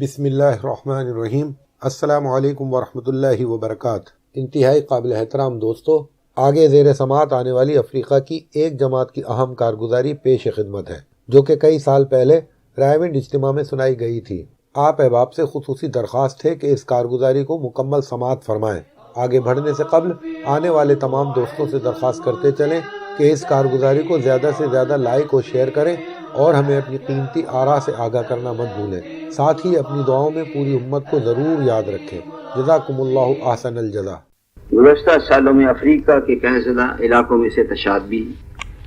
بسم اللہ الرحمن الرحیم۔ السلام علیکم ورحمۃ اللہ وبرکاتہ۔ انتہائی قابل احترام دوستو، آگے زیر سماعت آنے والی افریقہ کی ایک جماعت کی اہم کارگزاری پیش خدمت ہے، جو کہ کئی سال پہلے رائے اجتماع میں سنائی گئی تھی۔ آپ احباب سے خصوصی درخواست ہے کہ اس کارگزاری کو مکمل سماعت فرمائیں۔ آگے بڑھنے سے قبل آنے والے تمام دوستوں سے درخواست کرتے چلیں کہ اس کارگزاری کو زیادہ سے زیادہ لائک اور شیئر کریں اور ہمیں اپنی قیمتی آراء سے آگاہ کرنا مت بھولیں۔ ساتھ ہی اپنی دعاؤں میں پوری امت کو ضرور یاد رکھیں۔ جزاکم اللہ احسن الجزا۔ گزشتہ سالوں میں افریقہ کے قحط زدہ علاقوں میں سے تشاد بھی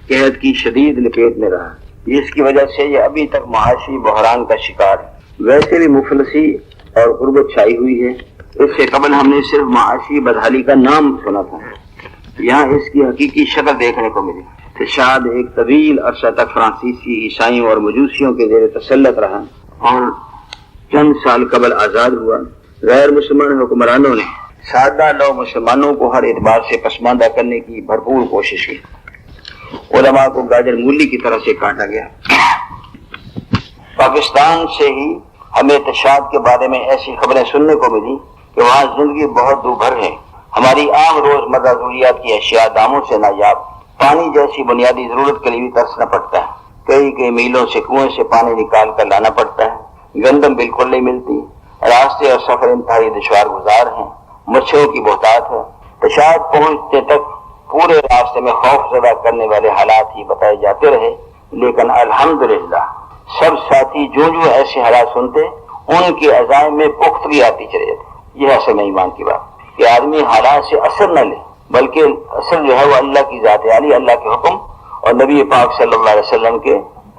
قحط کی شدید لپیٹ میں رہا، جس کی وجہ سے یہ ابھی تک معاشی بحران کا شکار ہے۔ ویسے بھی مفلسی اور غربت چھائی ہوئی ہے۔ اس سے قبل ہم نے صرف معاشی بدحالی کا نام سنا تھا، یہاں اس کی حقیقی شکل دیکھنے کو ملی۔ تشاد ایک طویل عرصہ تک فرانسیسی، عیسائیوں اور مجوسیوں کے زیر تسلط رہا اور چند سال قبل آزاد ہوا۔ غیر مسلمان حکمرانوں نے سادہ لو مسلمانوں کو ہر اعتبار سے پسماندہ کرنے کی بھرپور کوشش کی۔ علماء کو گاجر مولی کی طرح سے کاٹا گیا۔ پاکستان سے ہی ہمیں تشاد کے بارے میں ایسی خبریں سننے کو ملی کہ وہاں زندگی بہت دوبھر ہے۔ ہماری عام روزمرہ ضروریات کی اشیاء داموں سے نایاب، پانی جیسی بنیادی ضرورت کے لیے بھی ترسنا پڑتا ہے۔ کئی میلوں سے کنویں سے پانی نکال کر لانا پڑتا ہے۔ گندم بالکل نہیں ملتی، راستے اور سفر انتہائی دشوار گزار ہیں، مچھروں کی بہتات ہے۔ تشاد پہنچتے تک پورے راستے میں خوف زدہ کرنے والے حالات ہی بتائے جاتے رہے، لیکن الحمدللہ سب ساتھی جو ایسے حالات سنتے ان کے عزائم میں پختگی آتی چلی جاتی۔ یہ اصل میں ایمان کی بات کہ آدمی حالات سے اثر نہ لے، بلکہ اصل جو ہے وہ اللہ کی ذات عالی، اللہ کے حکم اور نبی پاک صلی اللہ علیہ وسلم کے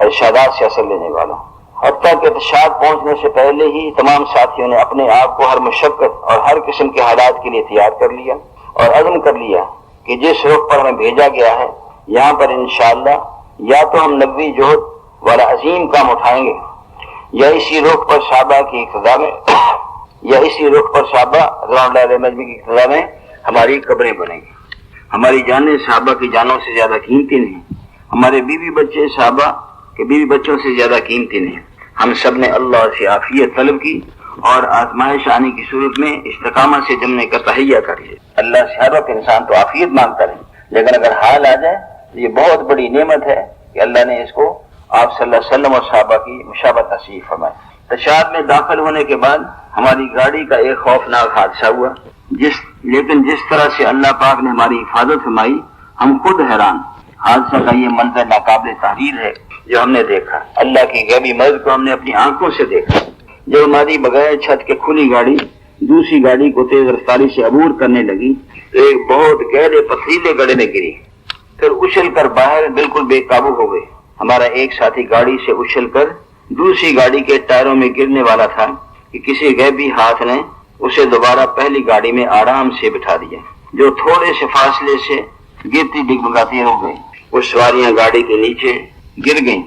ارشادات سے اثر لینے والا۔ حتیٰ کہ تشاد پہنچنے سے پہلے ہی تمام ساتھیوں نے اپنے آپ کو ہر مشقت اور ہر قسم کے حالات کے لیے تیار کر لیا اور عزم کر لیا کہ جس رخ پر ہمیں بھیجا گیا ہے یہاں پر انشاءاللہ یا تو ہم نبوی جہد والا عظیم کام اٹھائیں گے، یا اسی رخ پر صحابہ کی اقتداء میں رضوان اللہ علیہ مجمع کی اقتداء میں ہماری قبریں بنیں گی۔ ہماری جانیں صحابہ کی جانوں سے زیادہ قیمتی نہیں، ہمارے بیوی بچے صحابہ کے بیوی بچوں سے زیادہ قیمتی نہیں۔ ہم سب نے اللہ سے عافیت طلب کی اور آزمائش آنے کی صورت میں استقامت سے جمنے کا تہیہ کریے۔ اللہ سے ہر وقت انسان تو عافیت مانگتا ہے، لیکن اگر حال آ جائے تو یہ بہت بڑی نعمت ہے کہ اللہ نے اس کو آپ صلی اللہ علیہ وسلم اور صحابہ کی مشابہت نصیب فرمائی۔ تشاد میں داخل ہونے کے بعد ہماری گاڑی کا ایک خوفناک حادثہ ہوا، لیکن جس طرح سے اللہ پاک نے ہماری حفاظت فرمائی ہم خود حیران۔ حادثہ کا یہ منظر ناقابل تحریر ہے جو ہم نے دیکھا۔ اللہ کی غیبی مدد کو ہم نے اپنی آنکھوں سے دیکھا۔ جب ہماری بغیر چھت کے کھلی گاڑی دوسری گاڑی کو تیز رفتاری سے عبور کرنے لگی تو ایک بہت گہرے پتھریلے گڑھے میں گری، پھر اچھل کر باہر بالکل بے قابو ہو گئے۔ ہمارا ایک ساتھی گاڑی سے اچھل کر دوسری گاڑی کے ٹائروں میں گرنے والا تھا کہ کسی غیبی ہاتھ نے اسے دوبارہ پہلی گاڑی میں آرام سے بٹھا دیا، جو تھوڑے سے فاصلے سے گرتی ڈگمگاتی ہو گئی۔ کچھ سواریاں گاڑی کے نیچے گر گئیں،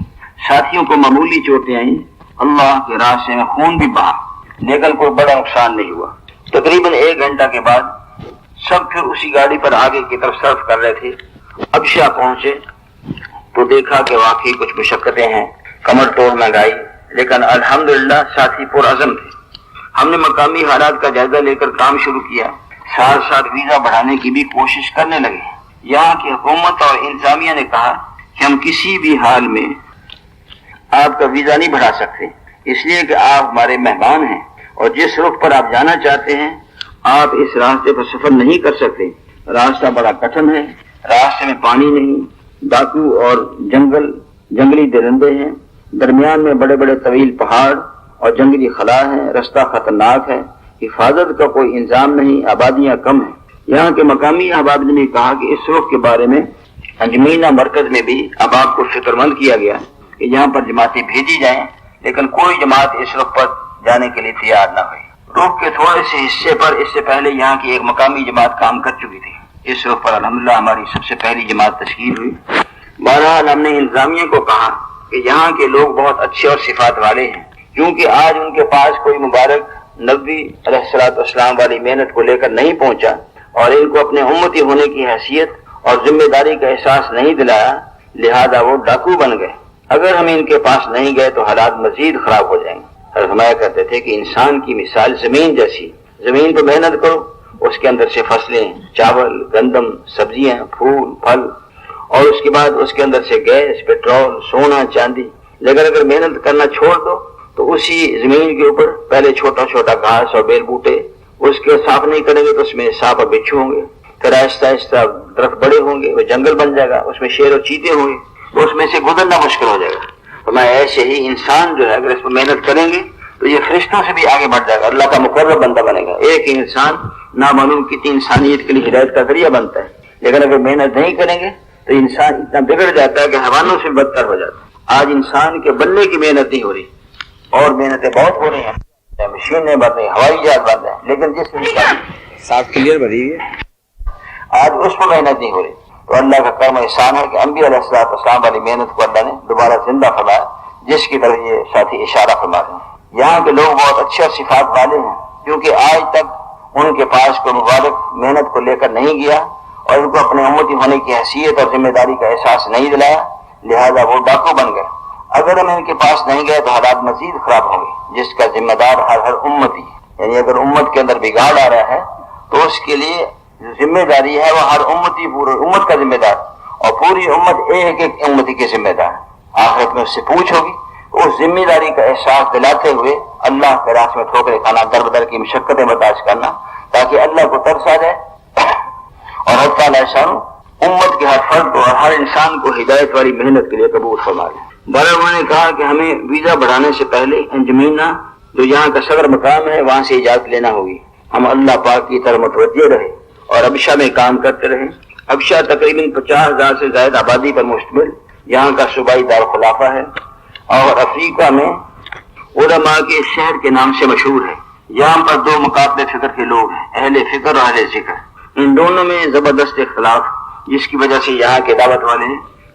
ساتھیوں کو معمولی چوٹیں آئیں، اللہ کے راستے میں خون بھی بہا، لیکن کوئی بڑا نقصان نہیں ہوا۔ تقریباً 1 گھنٹہ کے بعد سب پھر اسی گاڑی پر آگے کی طرف صرف کر رہے تھے۔ ابشا پہنچے تو دیکھا کہ واقعی کچھ مشقتیں ہیں، کمر توڑ مہنگائی، لیکن الحمدللہ ساتھی پرعزم تھے۔ ہم نے مقامی حالات کا جائزہ لے کر کام شروع کیا، ساتھ ساتھ ویزا بڑھانے کی بھی کوشش کرنے لگے۔ یہاں کی حکومت اور انتظامیہ نے کہا کہ ہم کسی بھی حال میں آپ کا ویزا نہیں بڑھا سکتے، اس لیے کہ آپ ہمارے مہمان ہیں اور جس رخ پر آپ جانا چاہتے ہیں آپ اس راستے پر سفر نہیں کر سکتے۔ راستہ بڑا کٹھن ہے، راستے میں پانی نہیں، ڈاکو اور جنگلی درندے ہیں، درمیان میں بڑے بڑے طویل پہاڑ اور جنگلی خلا ہیں، رستہ خطرناک ہے، حفاظت کا کوئی انتظام نہیں، آبادیاں کم ہیں۔ یہاں کے مقامی احباب نے بھی کہا کہ اس رخ کے بارے میں انجمینہ مرکز میں بھی احباب کو فکر مند کیا گیا کہ یہاں پر جماعتیں بھیجی جائیں، لیکن کوئی جماعت اس رخ پر جانے کے لیے تیار نہ ہوئی۔ رخ کے تھوڑے سے حصے پر اس سے پہلے یہاں کی ایک مقامی جماعت کام کر چکی تھی۔ اس رخ پر الحمدللہ ہماری سب سے پہلی جماعت تشکیل ہوئی۔ بہرحال ہم نے انتظامیہ کو کہا کہ یہاں کے لوگ بہت اچھے اور صفات والے ہیں، کیونکہ آج ان کے پاس کوئی مبارک نبی علیہ الصلوۃ والسلام والی محنت کو لے کر نہیں پہنچا اور ان کو اپنے امتی ہونے کی حیثیت اور ذمہ داری کا احساس نہیں دلایا، لہذا وہ ڈاکو بن گئے۔ اگر ہم ان کے پاس نہیں گئے تو حالات مزید خراب ہو جائیں گے۔ فرمایا کرتے تھے کہ انسان کی مثال زمین جیسی، زمین پہ محنت کرو، اس کے اندر سے فصلیں، چاول، گندم، سبزیاں، پھول، پھل، اور اس کے بعد اس کے اندر سے گیس، پیٹرول، سونا، چاندی. لیکن اگر محنت کرنا چھوڑ دو تو اسی زمین کے اوپر پہلے چھوٹا چھوٹا گھاس اور بیل بوٹے، اس کے صاف نہیں کریں گے تو اس میں سانپ اور بچھو ہوں گے، پھر آہستہ آہستہ درخت بڑے ہوں گے، وہ جنگل بن جائے گا، اس میں شیر اور چیتے ہوں گے، تو اس میں سے گزرنا مشکل ہو جائے گا. تو میں ایسے ہی انسان جو ہے اگر اس پر محنت کریں گے تو یہ فرشتوں سے بھی آگے بڑھ جائے گا، اللہ کا مقرب بندہ بنے گا. ایک انسان نامعلوم کتنی انسانیت کے لیے ہدایت کا ذریعہ بنتا ہے، لیکن اگر محنت نہیں کریں گے تو انسان اتنا بگڑ جاتا ہے کہ حیوانوں سے بدتر ہو جاتا ہے. آج انسان کے بننے کی محنت نہیں ہو رہی، اور محنتیں بہت ہو رہی ہیں، مشینیں بن رہی ہیں، ہوائی جہاز بن رہے ہیں، لیکن جس انسان صاف کلیئر بھری ہوئی ہے آج اس پر محنت نہیں ہو رہی. تو اللہ کا کرم احسان ہے کہ انبیاء علیہ السلام والی محنت کو اللہ نے دوبارہ زندہ فرمایا، جس کی طرف یہ ساتھی اشارہ فرما رہے ہیں. یہاں کے لوگ بہت اچھے اور صفات والے ہیں، کیونکہ آج تک ان کے پاس کوئی مبارک محنت کو لے کر نہیں گیا اور ان کو اپنے امتی ہونے کی حیثیت اور ذمہ داری کا احساس نہیں دلایا، لہذا وہ ڈاکو بن گئے. اگر ہم ان کے پاس نہیں گئے تو حالات مزید خراب ہوں گے، جس کا ذمہ دار ہر امتی ہے. یعنی اگر امت کے اندر بگاڑ آ رہا ہے تو اس کے لیے ذمہ داری ہے وہ ہر امتی، پورے امت کا ذمہ دار، اور پوری امت ایک ایک امتی کے ذمہ دار. آخرت میں اس سے پوچھ ہوگی، اس ذمہ داری کا احساس دلاتے ہوئے اللہ کے راستے میں ٹھوکریں کھانا، در بدر کی مشقتیں برداشت کرنا، تاکہ اللہ کو ترس آ جائے. اور حق تعالیٰ شان امت کے ہر فرد اور ہر انسان کو ہدایت والی محنت کے لیے قبول فرما لے. انہوں نے کہا کہ ہمیں ویزا بڑھانے سے پہلے انجمینہ جو یہاں کا صدر مقام ہے وہاں سے اجازت لینا ہوگی. ہم اللہ پاک کی طرف متوجہ رہے اور ابشا میں کام کرتے رہے. ابشا تقریباً 50,000 سے زائد آبادی پر مشتمل یہاں کا صوبائی دارالخلافہ ہے، اور افریقہ میں علماء کے شہر کے نام سے مشہور ہے. یہاں پر 2 مقابل فکر کے لوگ ہیں، اہل فکر اور اہل ذکر. ان دونوں میں زبردست اختلاف، جس کی وجہ سے یہاں کے دعوت والے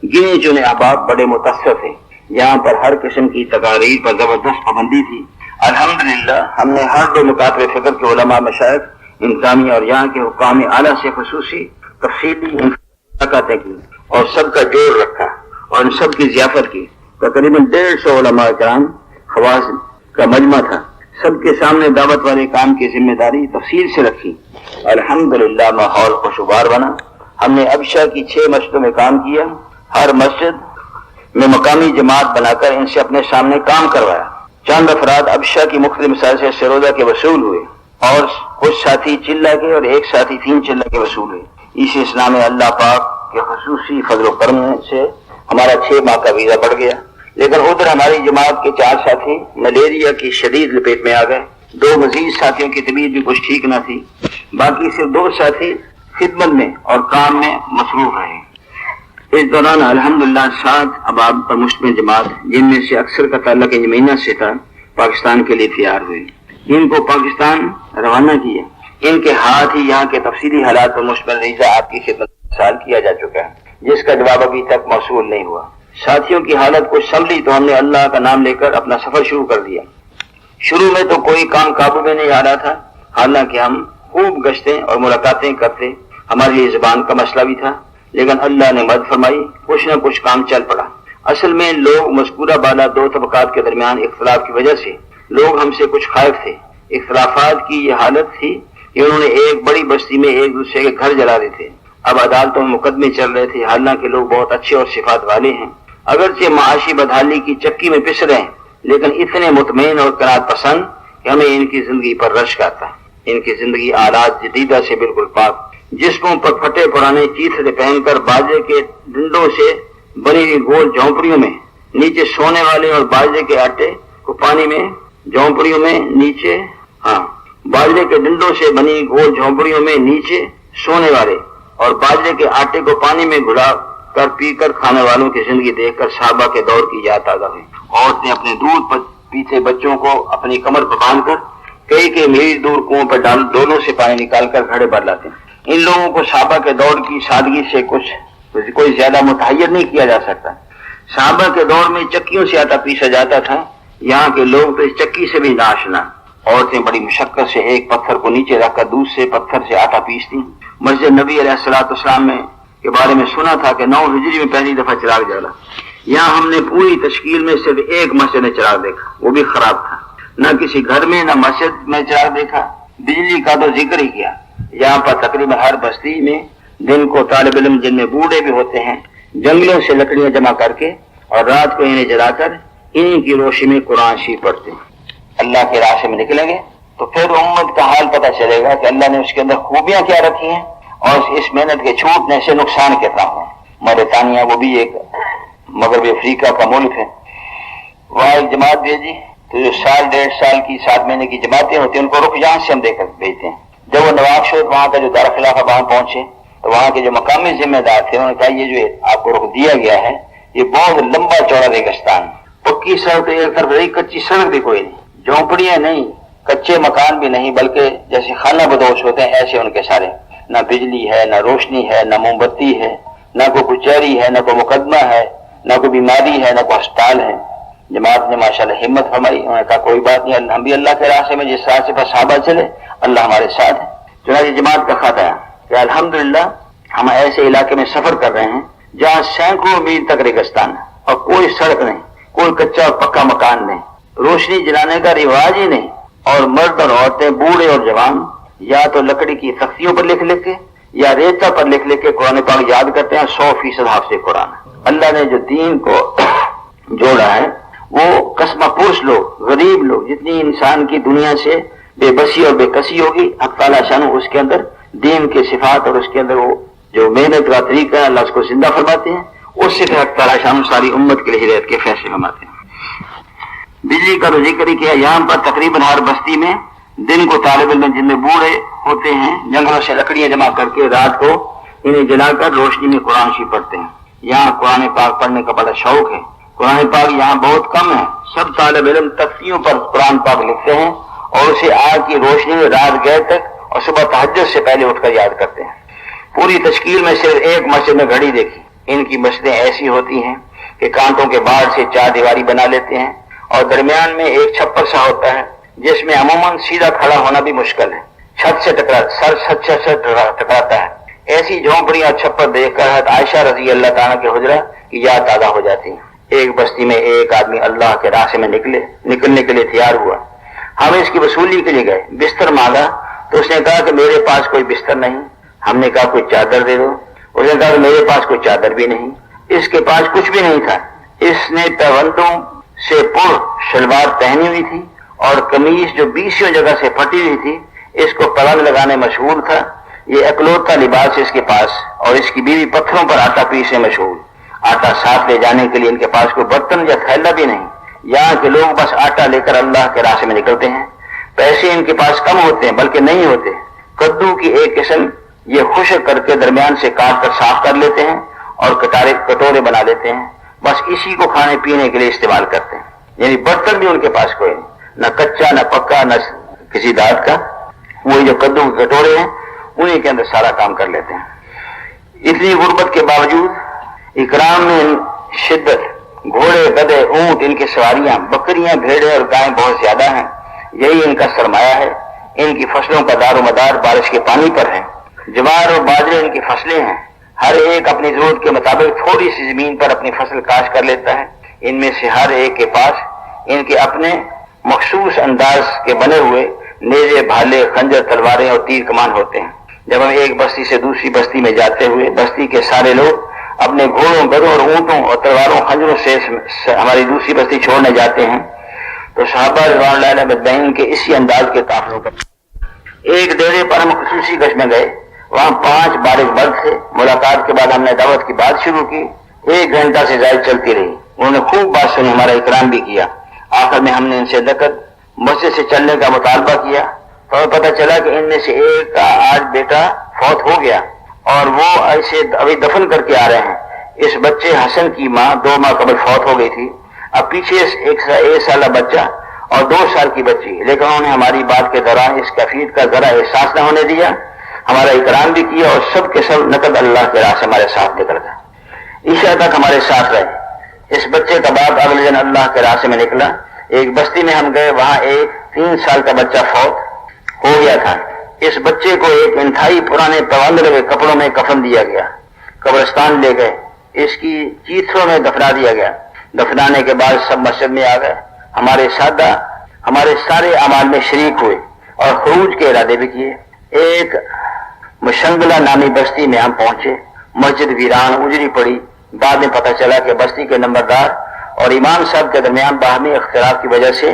گنے چنے احباب بڑے متاثر تھے. یہاں پر ہر قسم کی تقاریر پر زبردست پابندی تھی. الحمدللہ ہم نے ہر 2 مقابل فکر کے علماء، مشائخ، انتظامی اور یہاں کے حکام اعلیٰ سے خصوصی تفصیلی ملاقاتیں کی اور سب کا جوڑ رکھا اور ان سب کی ضیافت کی. تقریباً 150 علماء کرام خواص کا مجمع تھا. سب کے سامنے دعوت والے کام کی ذمہ داری تفصیل سے رکھی. الحمدللہ ماحول خوشگوار بنا. ہم نے ابشا کی 6 مسجدوں میں کام کیا. ہر مسجد میں مقامی جماعت بنا کر ان سے اپنے سامنے کام کروایا. چند افراد ابشا کی مختلف مسائل سے سروزہ کے وصول ہوئے، اور کچھ ساتھی چلہ کے اور ایک ساتھی 3 چلہ کے وصول ہوئے. اس اسلام میں اللہ پاک کے خصوصی فضل و کرم سے ہمارا 6 ماہ کا ویزا بڑھ گیا. لیکن ادھر ہماری جماعت کے 4 ساتھی ملیریا کی شدید لپیٹ میں آ گئے. 2 مزید ساتھیوں کی طبیعت بھی کچھ ٹھیک نہ تھی. باقی صرف 2 ساتھی خدمت میں اور کام میں مصروف رہے. اس دوران الحمدللہ 7 اباب پر مشتمل جماعت، جن میں سے اکثر کا تعلق انجمینہ سے تھا، پاکستان کے لیے تیار ہوئی. ان کو پاکستان روانہ کیا. ان کے ہاتھ ہی یہاں کے تفصیلی حالات پر مشتمل ویزا آپ کی خدمت سال کیا جا چکا ہے، جس کا جواب ابھی تک موصول نہیں ہوا. ساتھیوں کی حالت کچھ سنبھلی تو ہم نے اللہ کا نام لے کر اپنا سفر شروع کر دیا. شروع میں تو کوئی کام قابو میں نہیں آ رہا تھا، حالانکہ ہم خوب گشتیں اور ملاقاتیں کرتے. ہمارے لیے زبان کا مسئلہ بھی تھا، لیکن اللہ نے مدد فرمائی، کچھ نہ کچھ کام چل پڑا. اصل میں لوگ مذکورہ بالا 2 طبقات کے درمیان اختلاف کی وجہ سے لوگ ہم سے کچھ خائف تھے. اختلافات کی یہ حالت تھی کہ انہوں نے ایک بڑی بستی میں ایک دوسرے کے گھر جلا رہے تھے. اب عدالتوں میں مقدمے چل رہے تھے، حالانکہ لوگ بہت اچھے اور صفات والے ہیں. اگرچہ معاشی بدحالی کی چکی میں پس رہے ہیں، لیکن اتنے مطمئن اور قناعت پسند کہ ہمیں ان کی زندگی پر رشک آتا ہے. ان کی زندگی آلات جدیدہ سے بالکل پاک، جسموں پر پھٹے پرانے چیتھڑے پہن کر باجے کے ڈنڈوں سے بنی ہوئی گول جھونپڑیوں میں نیچے سونے والے، اور باجے کے آٹے کو پانی میں جھونپڑیوں میں نیچے باجرے کے ڈنڈوں سے بنی گول جھونپڑیوں میں نیچے سونے والے اور باجرے کے آٹے کو پانی میں گھلا کر پی کر کھانے والوں کی زندگی دیکھ کر صحابہ کے دور کی یاد تازہ ہوئی. عورتیں اپنے دودھ پیتے بچوں کو اپنی کمر پر باندھ کر کئی میل دور کنویں پر ڈولوں سے پانی نکال کر گھڑے بھر لاتے ہیں. ان لوگوں کو صحابہ کے دور کی سادگی سے کوئی زیادہ متحیر نہیں کیا جا سکتا. صحابہ کے دور میں چکیوں سے آٹا پیسا جاتا تھا، یہاں کے لوگ تو اس چکی سے بھی ناشنا. عورتیں بڑی مشقت سے ایک پتھر کو نیچے رکھ کر دوسرے پتھر سے آٹا پیستی. مسجد نبی علیہ السلام میں کے بارے میں سنا تھا کہ 9 ہجری میں پہلی دفعہ چراغ جلا. یہاں ہم نے پوری تشکیل میں صرف ایک مسجد میں چراغ دیکھا، وہ بھی خراب تھا. نہ کسی گھر میں نہ مسجد میں چراغ دیکھا. بجلی کا تو ذکر ہی کیا. یہاں پر تقریباً ہر بستی میں دن کو طالب علم جن میں بوڑھے بھی ہوتے ہیں جنگلوں سے لکڑیاں جمع کر کے اور رات کو انہیں جلا کر انہیں کی روشنی میں قرآن شریف پڑھتے ہیں. اللہ کے راستے میں نکلیں گے تو پھر امت کا حال پتہ چلے گا کہ اللہ نے اس کے اندر خوبیاں کیا رکھی ہیں اور اس محنت کے چھوٹنے سے نقصان کتنا ہوا. موریتانیہ وہ بھی ایک مغربی افریقہ کا ملک ہے. وہاں ایک جماعت بھیجی تو جو سال 1.5 سال کی 7 مہینے کی جماعتیں ہوتی ہیں ان کو رخ جہاں سے ہم دے کر بھیجتے ہیں. جب وہ نواکشوط وہاں کا جو دارالخلافہ وہاں پہنچے تو وہاں کے جو مقامی ذمہ دار تھے انہوں نے کہا یہ جو آپ کو رخ دیا گیا ہے یہ بہت لمبا چوڑا ریگستان. پکی سڑک ایک طرف رہی, کچی سڑک بھی کوئی نہیں, جھونپڑیاں نہیں, کچے مکان بھی نہیں, بلکہ جیسے خانہ بدوش ہوتے ہیں ایسے ان کے سارے. نہ بجلی ہے, نہ روشنی ہے, نہ موم بتی ہے, نہ کوئی کچہری ہے, نہ کوئی مقدمہ ہے, نہ کوئی بیماری ہے, نہ کوئی ہسپتال ہے. جماعت نے ماشاءاللہ ہمت فرمائی. انہوں نے کہا کوئی بات نہیں, ہم بھی اللہ کے راستے میں جس راستے پر صحابہ چلے اللہ ہمارے ساتھ ہے. چنانچہ جماعت کا خط آیا کہ الحمدللہ ہم ایسے علاقے میں سفر کر رہے ہیں جہاں سینکڑوں میل تک ریگستان ہے اور کوئی سڑک نہیں, کوئی کچا اور پکا مکان نہیں, روشنی جلانے کا رواج ہی نہیں, اور مرد اور عورتیں بوڑھے اور جوان یا تو لکڑی کی تختیوں پر لکھ لکھ کے یا ریتا پر لکھ لکھ کے قرآن پاک یاد کرتے ہیں. 100% حافظ قرآن. اللہ نے جو دین کو جوڑا ہے وہ قسمہ پرس لوگ, غریب لوگ, جتنی انسان کی دنیا سے بے بسی اور بے کسی ہوگی حق تعالیٰ شان اس کے اندر دین کے صفات اور اس کے اندر وہ جو محنت کا طریقہ ہے اللہ اس کو زندہ فرماتے ہیں. اس سے حق تعالیٰ شان ساری امت کے لیے ہدایت کے فیصلے فرماتے ہیں. بجلی کا تو ذکر ہی کیا. یہاں پر تقریباً ہر بستی میں دن کو طالب علم جن میں بوڑھے ہوتے ہیں جنگلوں سے لکڑیاں جمع کر کے رات کو انہیں جلا کر روشنی میں قرآن شریف پڑھتے ہیں. یہاں قرآن پاک پڑھنے کا بڑا شوق ہے. قرآن پاک یہاں بہت کم ہے. سب طالب علم تختیوں پر قرآن پاک لکھتے ہیں اور اسے آگ کی روشنی میں رات گئے تک اور صبح تہجد سے پہلے اٹھ کر یاد کرتے ہیں. پوری تشکیل میں صرف ایک مسجد میں گھڑی دیکھی. ان کی مسجدیں ایسی ہوتی ہیں کہ کانٹوں کے باہر سے 4 دیواری بنا لیتے ہیں اور درمیان میں ایک چھپر سا ہوتا ہے جس میں عموماً سیدھا کھڑا ہونا بھی مشکل ہے. چھت سے ٹکراتا ہے. ایسی جھونپڑیاں اور چھپر دیکھ کر حضرت عائشہ رضی اللہ تعالیٰ کے حجرہ کی یاد تازہ ہو جاتی ہے. ایک بستی میں ایک آدمی اللہ کے راستے میں نکلنے کے لیے تیار ہوا. ہم اس کی وصولی کے لیے گئے, بستر مانگا تو اس نے کہا کہ میرے پاس کوئی بستر نہیں. ہم نے کہا کوئی چادر دے دو. اس نے کہا کہ میرے پاس کوئی چادر بھی نہیں. اس کے پاس کچھ بھی نہیں تھا. اس نے پیوندوں سے پر شلوار پہنی ہوئی تھی اور قمیص جو 20 جگہ سے پھٹی ہوئی تھی. اس کو پلنگ لگانے مشغول تھا. یہ اکلوتا لباس اس کے پاس, اور اس کی بیوی پتھروں پر آٹا پیسنے مشغول. آٹا ساتھ لے جانے کے لیے ان کے پاس کوئی برتن یا تھیلا بھی نہیں. یہاں کے لوگ بس آٹا لے کر اللہ کے راستے میں نکلتے ہیں. پیسے ان کے پاس کم ہوتے ہیں بلکہ نہیں ہوتے. کدو کی ایک قسم یہ خشک کر کے درمیان سے کاٹ کر صاف کر لیتے ہیں اور کٹورے بنا لیتے ہیں. بس اسی کو کھانے پینے کے لیے استعمال کرتے ہیں. یعنی برتن بھی ان کے پاس کوئی نہیں, نہ کچا نہ پکا نہ کسی دانت کا. وہی جو کدو کے کٹورے ہیں انہیں کے اندر سارا کام کر لیتے ہیں. اتنی غربت کے باوجود اکرام میں شدت. گھوڑے, گدھے, اونٹ, ان کی سواریاں, بکریاں, بھیڑیں اور گائیں بہت زیادہ ہیں. یہی ان کا سرمایہ ہے. ان کی فصلوں کا دار و مدار بارش کے پانی پر ہے. جوار اور باجرے ان کی فصلیں ہیں. ہر ایک اپنی ضرورت کے مطابق تھوڑی سی زمین پر اپنی فصل کاشت کر لیتا ہے. ان میں سے ہر ایک کے پاس ان کے اپنے مخصوص انداز کے بنے ہوئے نیزے, بھالے, خنجر, تلواریں اور تیر کمان ہوتے ہیں. جب ہم ایک بستی سے دوسری بستی میں جاتے ہوئے بستی کے سارے لوگ اپنے گھوڑوں, گدھوں اور اونٹوں اور تلواروں, خنجروں سے ہماری دوسری بستی چھوڑنے جاتے ہیں تو صحابہ رضوان اللہ علیہم اجمعین کے اسی انداز کے قافلوں پر ایک ڈیرے پر ہم خصوصی گشت میں گئے. وہاں 5 بارش مرد تھے. ملاقات کے بعد ہم نے دعوت کی بات شروع کی. 1 گھنٹہ سے زائد چلتی رہی. انہوں نے خوب بات سنی, ہمارا اکرام بھی کیا. آخر میں ہم نے ان سے دقت مسجد سے چلنے کا مطالبہ کیا تو ہمیں پتہ چلا کہ ان میں سے ایک کا آج بیٹا فوت ہو گیا اور وہ ایسے ابھی دفن کر کے آ رہے ہیں. اس بچے حسن کی ماں 2 ماہ قبل فوت ہو گئی تھی. اب پیچھے 1 سالہ بچہ اور 2 سال کی بچی. لیکن انہوں نے ہماری بات کے دوران اس کفیل کا ذرا احساس نہ ہونے دیا. ہمارا اکرام بھی کیا اور سب کے سب نقد اللہ کے راہ سے ہمارے ساتھ نکل گئے. عشاء تک ہمارے ساتھ رہے. اس بچے کا باپ اگلے دن اللہ کے راستے میں نکلا. ایک بستی میں ہم گئے, وہاں ایک 3 سال کا بچہ فوت ہو گیا تھا. اس بچے کو ایک انتہائی پرانے پوندے ہوئے کپڑوں میں کفن دیا گیا. قبرستان لے گئے. اس کی چیتھروں میں دفنا دیا گیا. دفنانے کے بعد سب مسجد میں آ گئے. ہمارے سادہ ہمارے سارے اعمال میں شریک ہوئے اور خروج کے ارادے بھی کیے۔ ایک مشنگلہ نامی بستی میں ہم پہنچے، مسجد ویران اجڑی پڑی۔ بعد میں پتہ چلا کہ بستی کے نمبردار اور امام صاحب کے درمیان باہمی اختلاف کی وجہ سے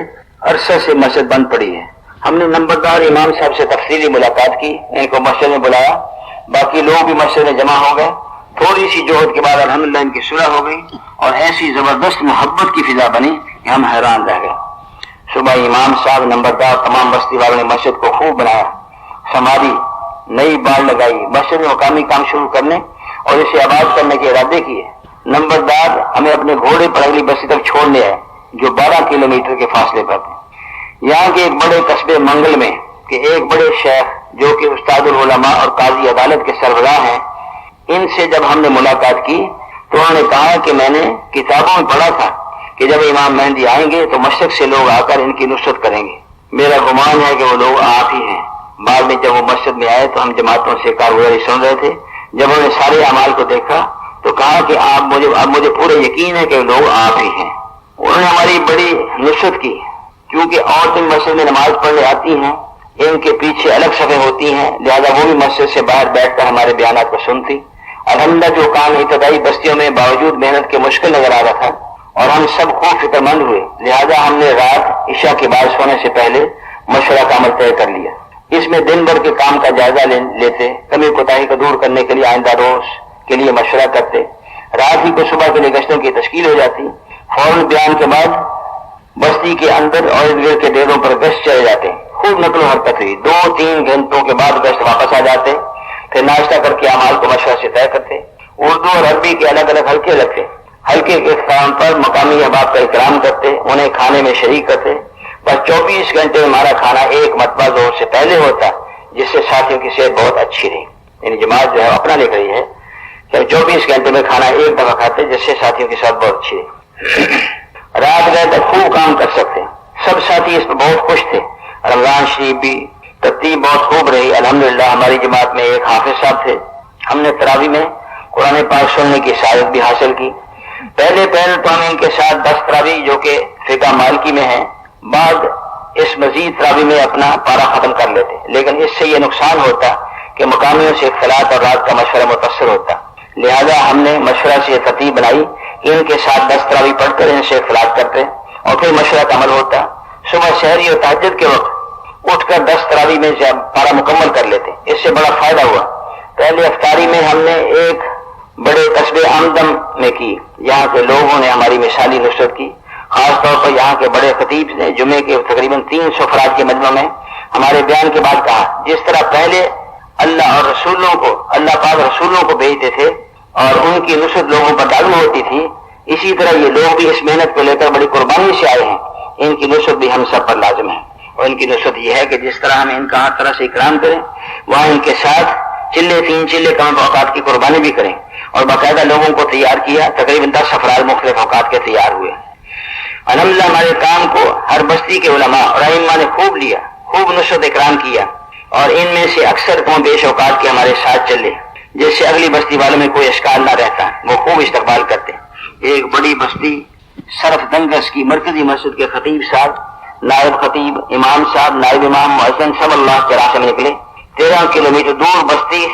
عرصے سے مسجد بند پڑی ہے۔ ہم نے نمبردار امام صاحب سے تفصیلی ملاقات کی، ان کو مسجد میں بلایا، باقی لوگ بھی مسجد میں جمع ہو گئے۔ تھوڑی سی جہد کے بعد الحمدللہ ان کی صلح ہو گئی اور ایسی زبردست محبت کی فضا بنی کہ ہم حیران رہ گئے۔ صبح امام صاحب، نمبردار، تمام بستی والوں نے مسجد کو خوب بنایا، سنواری، نئی بال لگائی، مسجد میں مقامی کام شروع کرنے اور اسے آباد کرنے کے ارادے کیے۔ نمبردار ہمیں اپنے گھوڑے پر اگلی بستی تک چھوڑنے آئے جو 12 کلومیٹر کے فاصلے پر تھے۔ یہاں کے ایک بڑے قصبے منگل میں کہ ایک بڑے شیخ جو کہ استاد العلماء اور قاضی عدالت کے سربراہ ہیں، ان سے جب ہم نے ملاقات کی تو انہوں نے کہا کہ میں نے کتابوں میں پڑھا تھا کہ جب امام مہدی آئیں گے تو مشرق سے لوگ آ کر ان کی نصرت کریں گے۔ میرا گمان ہے کہ وہ لوگ آپ ہی ہیں۔ بعد میں جب وہ مسجد میں آئے تو ہم جماعتوں سے کارگزاری سن رہے تھے۔ جب انہوں نے سارے اعمال کو دیکھا تو کہا کہ اب مجھے پورا یقین ہے کہ لوگ آپ ہی ہیں۔ انہوں نے ہماری بڑی نصرت کی، کیونکہ عورتیں مسجد میں نماز پڑھنے آتی ہیں، ان کے پیچھے الگ صفیں ہوتی ہیں، لہذا وہ بھی مسجد سے باہر بیٹھ کر ہمارے بیانات کو سنتی۔ الحمدللہ جو کام ابتدائی بستیوں میں باوجود محنت کے مشکل نظر آ رہا تھا اور ہم سب خوب فکر مند ہوئے، لہذا ہم نے رات عشاء کے بعد سونے سے پہلے مشورہ کا عمل طے کر لیا۔ اس میں دن بھر کے کام کا جائزہ لیتے، کمی کوتاہی کو دور کرنے کے لیے آئندہ روز کے لیے مشورہ کرتے، رات ہی کو صبح کے لیے گشتوں کی تشکیل ہو جاتی۔ فوراً بیان کے بعد بستی کے اندر اور ارد گرد کے ڈیروں پر گشت چلے جاتے، خوب نقل و حرکت ہوئی۔ 2-3 گھنٹوں کے بعد گشت واپس آ جاتے، پھر ناشتہ کر کے اعمال کو مشورہ سے طے کرتے۔ اردو اور عربی کے الگ الگ حلقے لگتے، حلقے کے اختتام پر مقامی احباب کا اکرام کرتے، انہیں کھانے میں شریک کرتے۔ بس 24 گھنٹے میں ہمارا کھانا ایک مرتبہ ظہر سے پہلے ہوتا، جس سے ساتھیوں کی صحت بہت اچھی رہی۔ یعنی جماعت جو ہے اپنا لکھ رہی ہے کہ 24 گھنٹے میں کھانا ایک دفعہ کھاتے، جس سے ساتھیوں کی صحت بہت اچھی رہی۔ رات گئے تک خوب کام کر سکتے، سب ساتھی اس پر بہت خوش تھے۔ رمضان شریف بھی ترتیب بہت خوب رہی۔ الحمدللہ ہماری جماعت میں ایک حافظ صاحب تھے، ہم نے تراویح میں قرآن پاک سننے کی سعادت بھی حاصل کی۔ پہلے تو ہم ان کے ساتھ 10 تراویح جو کہ فقہ مالکی میں ہیں، بعد اس مزید تراویح میں اپنا پارا ختم کر لیتے، لیکن اس سے یہ نقصان ہوتا کہ مقامیوں سے اختلاط اور رات کا مشورہ متاثر ہوتا، لہذا ہم نے مشورہ سے یہ ترتیب بنائی کہ ان کے ساتھ 10 تراویح پڑھ کر ان سے اختلاط کرتے اور پھر مشورہ کا عمل ہوتا۔ صبح سحری اور تہجد کے وقت اٹھ کر 10 تراویح میں پارا مکمل کر لیتے، اس سے بڑا فائدہ ہوا۔ پہلے افطاری میں ہم نے ایک بڑے قصبے آمدم میں کی، یہاں کے لوگوں نے ہماری مثالی نصرت کی، خاص طور پر یہاں کے بڑے خطیب نے جمعے کے تقریباً 300 افراد کے مجمع میں ہمارے بیان کے بعد کہا، جس طرح پہلے اللہ پاک رسولوں کو بھیجتے تھے اور ان کی نصرت لوگوں پر ڈالو ہوتی تھی، اسی طرح یہ لوگ بھی اس محنت کو لے کر بڑی قربانی سے آئے ہیں، ان کی نصرت بھی ہم سب پر لازم ہے۔ اور ان کی نصرت یہ ہے کہ جس طرح ہم ان کا ہر طرح سے اکرام کریں، وہاں ان کے ساتھ 3 چلے کم اوقات کی قربانی بھی کریں، اور باقاعدہ لوگوں کو تیار کیا، تقریباً 10 افراد مختلف اوقات کے تیار ہوئے۔ الحمدللہ ہمارے کام کو ہر بستی کے علماء اور ائمہ نے خوب لیا، خوب نصرت اکرام کیا، اور ان میں سے اکثر کم بیش اوقات کے ہمارے ساتھ چلے، جس سے اگلی بستی والوں میں کوئی اشکال نہ رہتا، وہ خوب استقبال کرتے۔ ایک بڑی بستی صرف دنگس کی مرکزی مسجد کے خطیب صاحب، نائب خطیب، امام صاحب، نائب امام، مؤذن سب اللہ کے راستے میں نکلے۔ 13 کلومیٹر دور بستی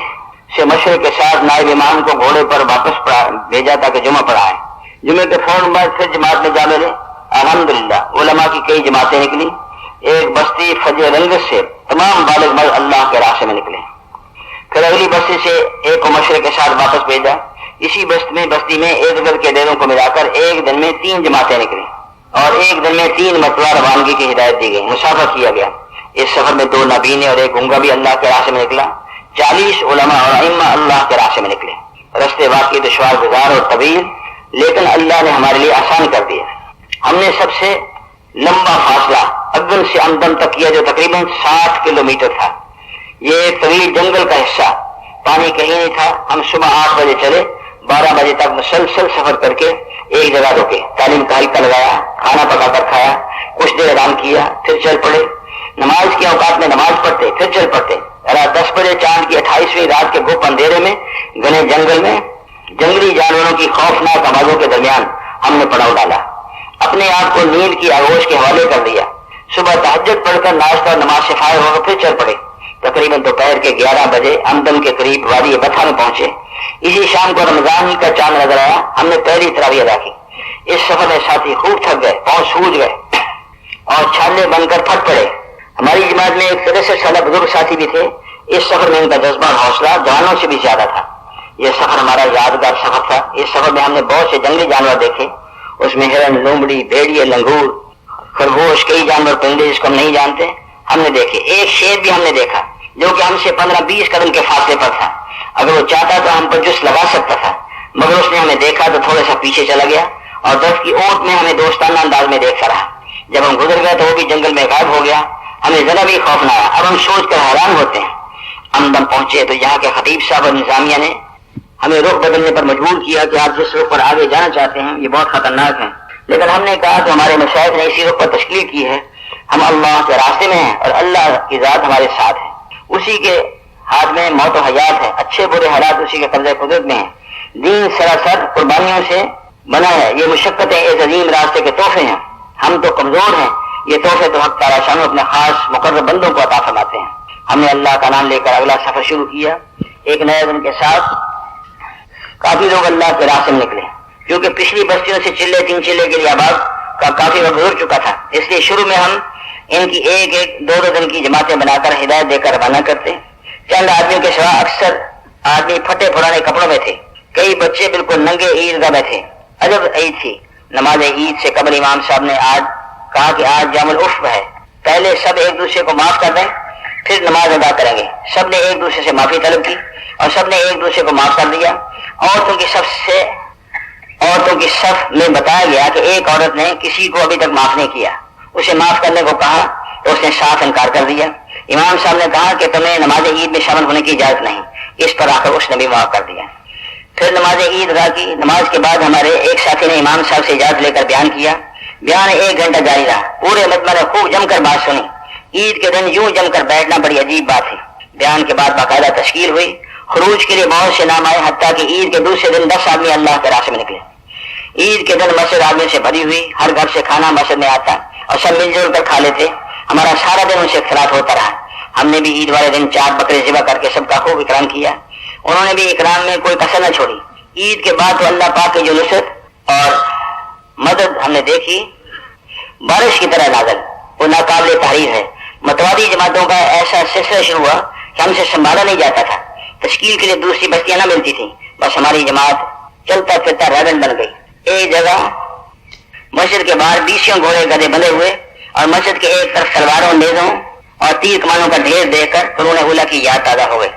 سے مشرق کے ساتھ نائب امام کو گھوڑے پر واپس بھیجا تاکہ جمعہ پڑھائے۔ جمعے کے فوراً بعد پھر جماعت میں جا ملے۔ الحمدللہ علماء کی کئی جماعتیں نکلی۔ ایک بستی فجر رنگت سے تمام بالغ مرد اللہ کے راستے میں نکلے۔ پھر اگلی بستی سے ایک کو مشرق کے ساتھ واپس بھیجا۔ اسی بستی میں ارد گرد کے ڈیروں کو ملا کر ایک دن میں 3 جماعتیں نکلی اور ایک دن میں 3 مرتبہ روانگی کی ہدایت دی گئی، مسافر کیا گیا۔ اس سفر میں 2 نابینے اور ایک گونگا بھی اللہ کے راستے میں نکلا۔ 40 علماء اور ائمہ اللہ کے راستے میں نکلے۔ راستے واقعی دشوار گزار اور طویل، لیکن اللہ نے ہمارے لیے آسان کر دیا۔ ہم نے سب سے لمبا فاصلہ اگن سے امدن تک کیا، جو تقریباً 60 کلومیٹر تھا۔ یہ ایک طویل جنگل کا حصہ، پانی کہیں نہیں تھا۔ ہم صبح 8 بجے چلے، 12 بجے تک مسلسل سفر کر کے ایک جگہ رکے، تعلیم کا حلقہ لگایا، کھانا پکا کر کھایا، کچھ دیر آرام کیا، پھر چل پڑے۔ نماز کے اوقات میں نماز پڑھتے، پھر چل پڑتے۔ رات 10 بجے چاند کی 28ویں رات کے گھپ اندھیرے میں گھنے جنگل میں جنگلی جانوروں کی خوفناک آوازوں کے درمیان ہم نے پڑاؤ ڈالا، اپنے آپ کو نیند کی آغوش کے حوالے کر دیا۔ صبح تہجد پڑھ کر ناشتہ اور نماز سے فارغ ہو کر پھر چل پڑے۔ تقریباً دوپہر کے 11 بجے امدن کے قریب وادی بطحا میں پہنچے۔ اسی شام کو رمضان ہی کا چاند نظر آیا۔ ہم نے پہلی تراویح ادا کی۔ اس سفر میں ساتھی خوب تھک گئے، پاؤں سوج گئے اور چھالے بن کر پھٹ پڑے۔ ہماری جماعت میں ایک 63 سالہ بزرگ ساتھی بھی تھے۔ اس سفر میں ان کا جذبہ اور حوصلہ جوانوں سے بھی زیادہ تھا۔ یہ سفر ہمارا یادگار سفر تھا۔ اس سفر میں ہم نے بہت سے جنگلی جانور دیکھے۔ اس میں ہرن، لومڑی، بھیڑیے، لنگور، خرگوش، کئی جانور پرندے جس کو ہم نہیں جانتے ہم نے دیکھے۔ ایک شیر بھی ہم نے دیکھا جو کہ ہم سے 15-20 قدم کے فاصلے پر تھا۔ اگر وہ چاہتا تو ہم پر جس لگا سکتا تھا، مگر اس نے ہمیں دیکھا تو تھوڑا سا پیچھے چلا گیا اور درخت کی اوٹ میں ہمیں دوستانہ انداز میں دیکھتا رہا۔ جب ہم گزر گئے تو وہ بھی جنگل میں غائب ہو گیا۔ ہمیں ذرا بھی خوف نہ آیا۔ اب ہم سوچ کر حیران ہوتے ہیں۔ ہم پہنچے تو یہاں کے خطیب صاحب اور انتظامیہ نے ہمیں رخ بدلنے پر مجبور کیا کہ آپ جس رخ پر آگے جانا چاہتے ہیں یہ بہت خطرناک ہے، لیکن ہم نے کہا کہ ہمارے مشائخ نے اسی رخ پر تشکیل کی ہے، ہم اللہ کے راستے میں ہیں اور اللہ کی ذات ہمارے ساتھ ہے، اسی کے ہاتھ میں موت و حیات ہے، اچھے برے حالات اسی کے قبضہ قدرت میں ہیں، دین سراسر قربانیوں سے بنا ہے، یہ مشقتیں اس عظیم راستے کے تحفے ہیں، ہم تو کمزور ہیں، یہ تحفے تو حق تعالیٰ شان اپنے خاص مقرر بندوں کو عطا فرماتے ہیں۔ ہم نے اللہ کا نام لے کر اگلا سفر شروع کیا۔ ایک نئے دن کے ساتھ کافی لوگ اللہ کے راستے میں نکلے، کیونکہ پچھلی بستیوں سے چلے 3 چلے کے لیے آباد کا کافی وقت گزر چکا تھا، اس لیے شروع میں ہم ان کی ایک 2 دن کی جماعتیں بنا کر ہدایت دے کر روانہ کرتے۔ چند آدمیوں کے سوا اکثر آدمی پھٹے پرانے کپڑوں میں تھے، کئی بچے بالکل ننگے عیدگاہ میں تھے۔ عجب عید تھی۔ نماز عید سے قبل امام صاحب نے کہا کہ آج یوم العفو ہے، پہلے سب ایک دوسرے کو معاف کر دیں پھر نماز ادا کریں گے۔ سب نے ایک دوسرے سے معافی طلب کی اور سب نے ایک دوسرے کو معاف کر دیا۔ عورتوں کی صف میں بتایا گیا کہ ایک عورت نے کسی کو ابھی تک معاف نہیں کیا، اسے معاف کرنے کو کہا تو اس نے صاف انکار کر دیا۔ امام صاحب نے کہا کہ تمہیں نماز عید میں شامل ہونے کی اجازت نہیں، اس پر آ کر اس نے بھی معاف کر دیا۔ پھر نماز عید ادا کی۔ نماز کے بعد ہمارے ایک ساتھی نے امام صاحب سے اجازت لے کر بیان کیا۔ بیان 1 گھنٹہ جاری رہا، پورے مجمع نے خوب جم کر بات سنی۔ عید کے دن یوں جم کر بیٹھنا بڑی عجیب بات ہے۔ بیان کے بعد باقاعدہ تشکیل ہوئی، خروج کے لیے بہت سے نام آئے، حتیٰ کہ عید کے دوسرے دن 10 آدمی اللہ کے راستے میں نکلے۔ عید کے دن مسجد آدمی سے بھری ہوئی، ہر گھر سے کھانا مسجد میں آتا اور سب مل جل کر کھا لیتے۔ ہمارا سارا دن ان سے اختلاط ہوتا رہا۔ ہم نے بھی عید والے دن 4 بکرے ذبح کر کے سب کا خوب اکرام کیا، انہوں نے بھی اکرام میں کوئی کسر نہ چھوڑی۔ عید کے بعد تو اللہ پاک کی جو نصرت اور مدد ہم نے دیکھی بارش کی طرح نازل، وہ ناقابل تعریف ہے۔ متوادی جماعتوں کا ایسا سلسلہ شروع ہوا کہ ہم سے سنبھالا نہیں جاتا تھا، تشکیل کے لیے دوسری بستیاں نہ ملتی تھیں، بس ہماری جماعت چلتا پھرتا ریبن بن گئی۔ ایک جگہ مسجد کے باہر 20 گھوڑے گدے بندے ہوئے اور مسجد کے ایک طرف تلواروں، نیزوں اور تیر کمانوں کا ڈھیر دیکھ کر قرون اولیٰ کی یاد تازہ ہو گئی۔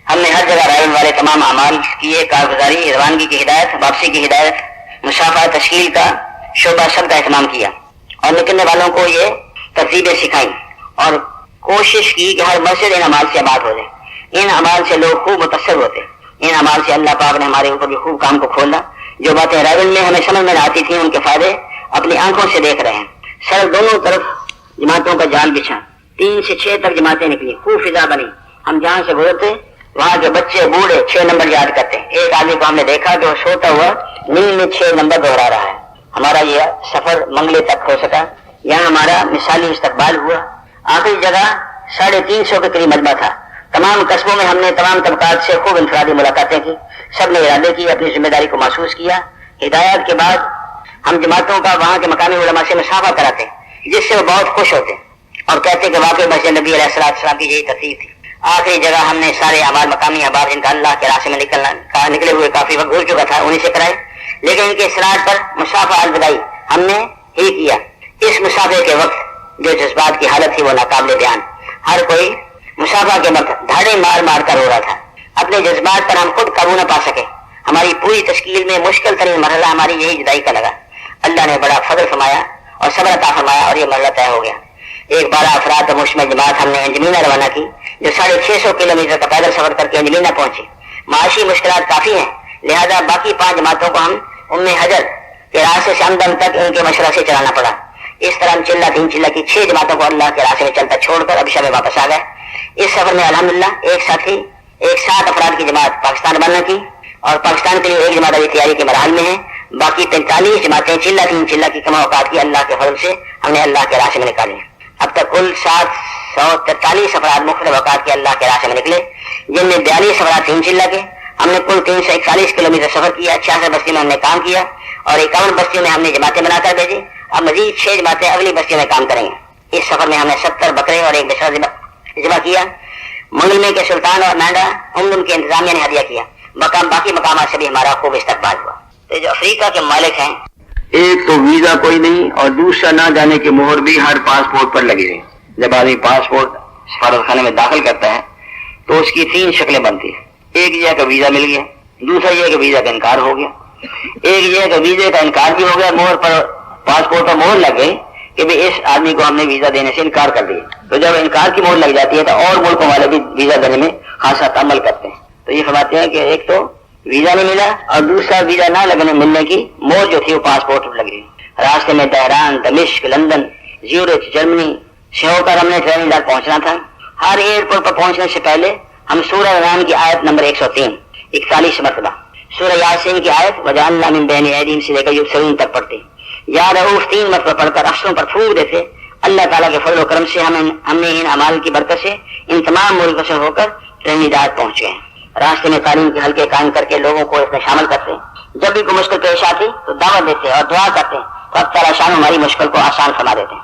ہم نے ہر جگہ رائل والے تمام اعمال کیے، کارگزاری، روانگی کی ہدایت، واپسی کی ہدایت، مسافہ، تشکیل کا شعبہ سب کا اہتمام کیا اور نکلنے والوں کو یہ ترتیبیں سکھائیں اور کوشش کی کہ ہر مسجد ان اعمال سے آباد ہو جائے۔ ان اعمال سے لوگ خوب متاثر ہوتے، ان اعمال سے اللہ پاک نے ہمارے اوپر بھی خوب کام کو کھولا۔ جو باتیں رائل میں ہمیں سمجھ میں نہ آتی تھیں ان کے فائدے اپنی آنکھوں سے دیکھ رہے ہیں۔ سڑک دونوں طرف جماعتوں کا جال بچھا، 3 سے 6 تک جماعتیں نکلی، خوب فضا بنی۔ ہم جہاں سے گزرتے وہاں کے بچے بوڑھے 6 نمبر یاد کرتے۔ ایک آدمی کو ہم نے دیکھا کہ وہ سوتا ہوا نیند میں 6 نمبر دہرا رہا ہے۔ ہمارا یہ سفر منگلے تک ہو سکا، یہاں ہمارا مثالی استقبال ہوا۔ آخری جگہ 350 کے قریب مجمع تھا۔ تمام قصبوں میں ہم نے تمام طبقات سے خوب انفرادی ملاقاتیں کی، سب نے ارادے کی، اپنی ذمہ داری کو محسوس کیا۔ ہدایات کے بعد ہم جماعتوں کا وہاں کے مقامی علماء سے مصافحہ کراتے، جس سے وہ بہت خوش ہوتے اور کہتے کہ واقعی مسجد نبی علیہ السلام کی یہی ترتیب تھی۔ آخری جگہ ہم نے سارے اعمال مقامی احباب جن کا اللہ کے راستے میں نکلے ہوئے کافی وقت گزر چکا تھا انہیں سے کرائے، لیکن ان کے اصرار پر مصافحہ الوداعی ہم نے ہی کیا۔ اس مصافحے کے وقت جو جذبات کی حالت تھی وہ ناقابل بیان، ہر کوئی مصافحہ کے وقت دھاڑے مار مار کر رو رہا تھا۔ اپنے جذبات پر ہم خود قابو نہ پا سکے۔ ہماری پوری تشکیل میں مشکل ترین مرحلہ ہماری یہی جدائی کا لگا۔ اللہ نے بڑا فضل فرمایا اور صبر عطا فرمایا اور یہ مرحلہ طے ہو گیا۔ ایک 12 افراد مشتمل جماعت ہم نے انجمینہ روانہ کی، جو 650 کلومیٹر کا پیدل سفر کر کے انجمینہ پہنچی۔ معاشی مشکلات کافی ہیں، لہذا باقی 5 جماعتوں کو ہم حجر کے راستے سے ہمدم تک ان کے مشورہ سے چلانا پڑا۔ اس طرح ہم چلہ 3 چلہ کی 6 جماعتوں کو اللہ کے راستے میں چلتا چھوڑ کر ابشا میں واپس آ گئے۔ اس سفر میں الحمدللہ ایک 7 افراد کی جماعت پاکستان بننا کی اور پاکستان کے لیے ایک جماعت ابھی تیاری کے مراحل میں ہے۔ باقی 43 جماعتیں چلہ کی کما اوقات کی اللہ کے فضل سے ہم نے اللہ کے راستے میں نکالی. اب تک کل 743 افراد مختلف اوقات کے اللہ کے راستے میں نکلے، جن میں 42 افراد 3 چلہ کے. ہم نے کل 341 کلومیٹر سفر کیا، 66 بستیوں میں ہم نے کام کیا اور 51 بستیوں میں ہم نے جماعتیں بنا کر بھیجی. اب مزید 6 جماعتیں اگلی بستیوں میں کام کریں گے. اس سفر میں ہم نے 70 بکرے اور 1 بچڑا ذبح کیا. منگل کے سلطان اور مینڈا کے انتظامیہ نے ہدیہ کیا. باقی مقامات سے بھی ہمارا خوب استقبال ہوا. تو جو افریقہ کے مالک ہیں، ایک تو ویزا کوئی نہیں اور دوسرا نہ جانے کی مہر بھی ہر پاسپورٹ پر لگی ہے. جب آدمی پاسپورٹ سفارت خانے میں داخل کرتا ہے تو اس کی 3 شکلیں بنتی ہیں. ایک یہ کہ ویزا مل گیا، دوسرا یہ کہ ویزا کا انکار ہو گیا، ایک یہ کہ ویزے کا انکار بھی ہو گیا، مہر پر پاسپورٹ پر مہر لگ گئی کہ اس آدمی کو ہم نے ویزا دینے سے انکار کر دیا. تو جب انکار کی مہر لگ جاتی ہے تو اور ملکوں والے بھی ویزا دینے میں خاصا عمل کرتے ہیں. تو یہ فرماتے ہیں کہ ایک تو ویزا نہیں ملا اور دوسرا ویزا نہ ملنے کی مہر جو تھی وہ پاسپورٹ پر لگ رہی. راستے میں تہران، دمشق، لندن، زیورخ، جرمنی سے ہو کر ہم نے ٹرینیڈاڈ پہنچنا تھا. ہر ایئرپورٹ پر پہنچنے سے پہلے ہم سورہ رحمان کی آیت نمبر 103 41 مرتبہ، سورہ یاسین کی آیت وجعلنا من بین ایدیہم سے لے کر یبصرون تک پڑھتے. یا رؤوف 3 مرتبہ پڑھ کر افسروں پر پھونک دیتے. اللہ تعالیٰ کے فضل و کرم سے ہم نے ان اعمال کی برکت سے ان تمام ملکوں سے ہو کر ٹرینیڈاڈ پہنچ گئے. راستے میں تعلیم کے حلقے قائم کر کے لوگوں کو اس میں شامل کرتے. جب بھی کوئی مشکل پیش آتی تو دعوت دیتے اور دعا کرتے تو اب تعالیٰ شان ہماری مشکل کو آسان فرما دیتے.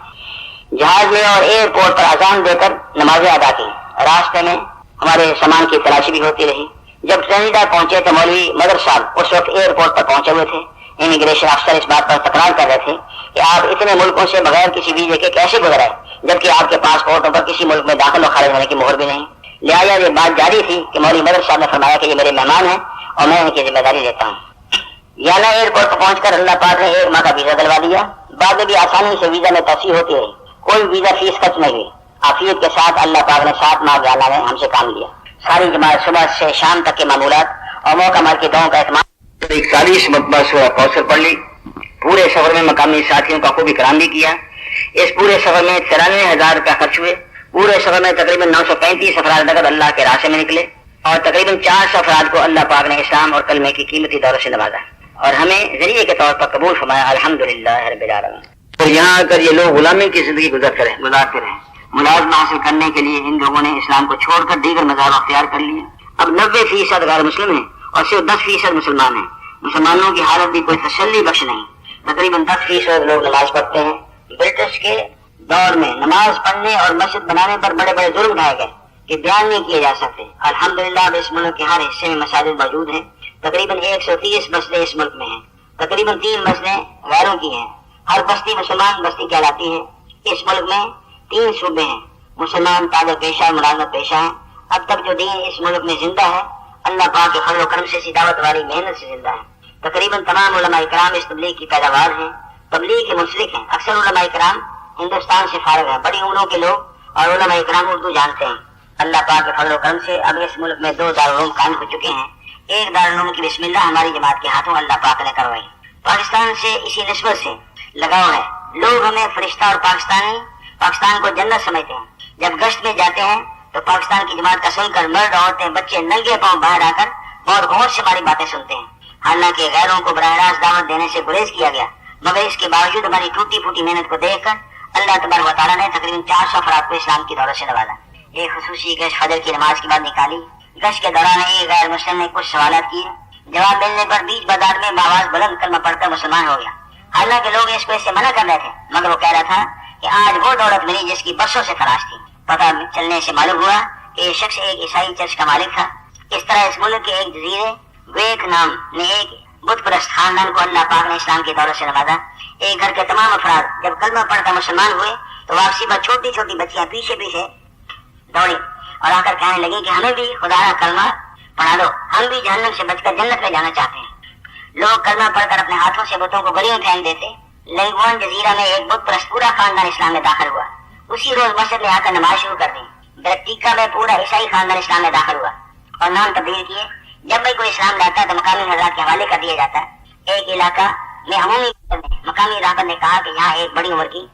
جہاز میں اور ایئرپورٹ پر اذان دے کر نمازیں ادا کی. راستے میں ہمارے سامان کی تلاشی بھی ہوتی رہی. جب ٹرینیڈاڈ پہنچے تو مولوی مدر صاحب اس وقت ایئرپورٹ پر پہنچے ہوئے تھے. امیگریشن افسر اس بات پر تکرار کر رہے تھے کہ آپ اتنے ملکوں سے بغیر کسی ویزے کے کیسے گزرے جبکہ آپ کے پاسپورٹوں پر کسی ملک میں داخل و خارج ہونے کی مہر بھی نہیں. لہٰذا یہ بات جاری تھی کہ مولوی مدر صاحب نے فرمایا کہ یہ میرے مہمان ہیں اور میں ان کی ذمہ داری لیتا ہوں. یانا ایئرپورٹ پر پہنچ کر اللہ پاک نے 1 ماہ کا ویزا دلوا دیا. بعد میں بھی آسانی سے ویزا میں توسیع ہوتی رہی. کوئی ویزا فیس خرچ نہیں ہوئی. عافیت کے ساتھ اللہ پاک نے 7 ماہ یانا میں ہم سے کام لیا. ساری جماعت صبح سے شام تک کے معمولات اور موقع مار کے دعاؤں کا اہتمام. 41 مرتبہ سورہ کوثر پڑھ لی. پورے سفر میں مقامی ساتھیوں کا خوب اکرام بھی کیا. اس پورے سفر میں 93,000 روپیہ خرچ ہوئے. پورے سفر میں تقریباً 935 افراد نقد اللہ کے راستے میں نکلے اور تقریباً 400 افراد کو اللہ پاک نے اسلام اور کلمے کی قیمتی دولت سے نوازا اور ہمیں ذریعے کے طور پر قبول فرمایا. الحمدللہ رب العالمین. اور یہاں آ کر یہ لوگ غلامی کی زندگی گزارتے رہے. ملازمہ حاصل کرنے کے لیے ان لوگوں نے اسلام کو چھوڑ کر دیگر مذاہب اختیار کر لیے. اب 90% غیر مسلم ہیں اور صرف 10% مسلمان ہیں. مسلمانوں کی حالت بھی کوئی تسلی بخش نہیں. تقریباً 10% لوگ نماز پڑھتے ہیں. برٹش کے دور میں نماز پڑھنے اور مسجد بنانے پر بڑے بڑے ظلم اٹھائے گئے کہ بیان نہیں کیے جا سکتے. الحمدللہ اب اس ملک کے ہر حصے میں مساجد موجود ہیں. تقریباً 130 مسجدیں اس ملک میں ہیں. تقریباً 3 مسجدیں غیروں کی ہیں. ہر بستی مسلمان بستی کہلاتی ہے. اس ملک میں 3 صوبے ہیں. مسلمان تاجر پیشہ اور ملازمت پیشہ ہیں. اب تک جو دین اس ملک میں زندہ ہے اللہ پاک کے فضل و کرم سے اسی دعوت والی محنت سے زندہ ہے. تقریباً تمام علماء کرام اس تبلیغ کی پیداوار ہیں. تبلیغ کے منسلک ہیں. اکثر علماء کرام ہندوستان سے فارغ ہیں. بڑی عمروں کے لوگ اور علماء کرام اردو جانتے ہیں. اللہ پاک کے فضل و کرم سے اب اس ملک میں 2 دارالعلوم قائم ہو چکے ہیں. ایک دارالعلوم کی بسم اللہ ہماری جماعت کے ہاتھوں اللہ پاک نے کروائی. پاکستان سے اسی نسبت سے لگاؤ ہے. لوگ ہمیں فرشتہ اور پاکستان کو جنت سمجھتے ہیں. جب گشت میں جاتے ہیں تو پاکستان کی جماعت کا سن کر مرد عورتیں بچے ننگے پاؤں باہر آ کر بہت غور سے ہماری باتیں سنتے ہیں. حالانکہ غیروں کو براہ راست دعوت دینے سے گریز کیا گیا مگر اس کے باوجود ہماری ٹوٹی پھوٹی محنت کو دیکھ کر اللہ تبارک و تعالیٰ نے تقریباً 400 افراد کو اسلام کی دولت سے نوازا. ایک خصوصی گشت فجر کی نماز کے بعد نکالی. گشت کے دوران ایک غیر مسلم نے کچھ سوالات کیے. جواب ملنے پر بیچ بازار میں بآواز بلند کلمہ پڑھ کر مسلمان ہو گیا. حالانکہ لوگ اس کو اس سے منع کر رہے تھے مگر وہ کہہ رہا تھا کہ آج وہ دولت ملی جس کی برسوں سے تلاش تھی. پتہ چلنے سے معلوم ہوا کہ یہ شخص ایک عیسائی چرچ کا مالک تھا. اس طرح اس ملک کے ایک جزیرے ویک نام نے ایک بت پرست خاندان کو اللہ پاک نے اسلام کی دولت سے نوازا. ایک گھر کے تمام افراد جب کلمہ پڑھ کر مسلمان ہوئے تو واپسی پر چھوٹی چھوٹی بچیاں پیچھے پیچھے دوڑی اور آ کر کہنے لگی کہ ہمیں بھی خدا کا کلمہ پڑھا دو, ہم بھی جہنم سے بچ کر جنت میں جانا چاہتے ہیں. لوگ کلمہ پڑھ کر اپنے ہاتھوں سے بتوں کو گلیوں پھینک دیتے. لنگوان جزیرہ میں ایک بت پرست پورا خاندان اسلام میں داخل ہوا. اسی روز مسجد میں آ کر نماز شروع کر دی. برٹیکا میں پورا عیسائی خاندان اسلام میں داخل ہوا اور نام تبدیل کیے. جب بھی کوئی اسلام لاتا ہے تو مقامی حضرات کے حوالے کر دیا جاتا ہے. ایک علاقہ میں عمومی مقامی راہبر نے کہا کہ یہاں ایک بڑی عمر کی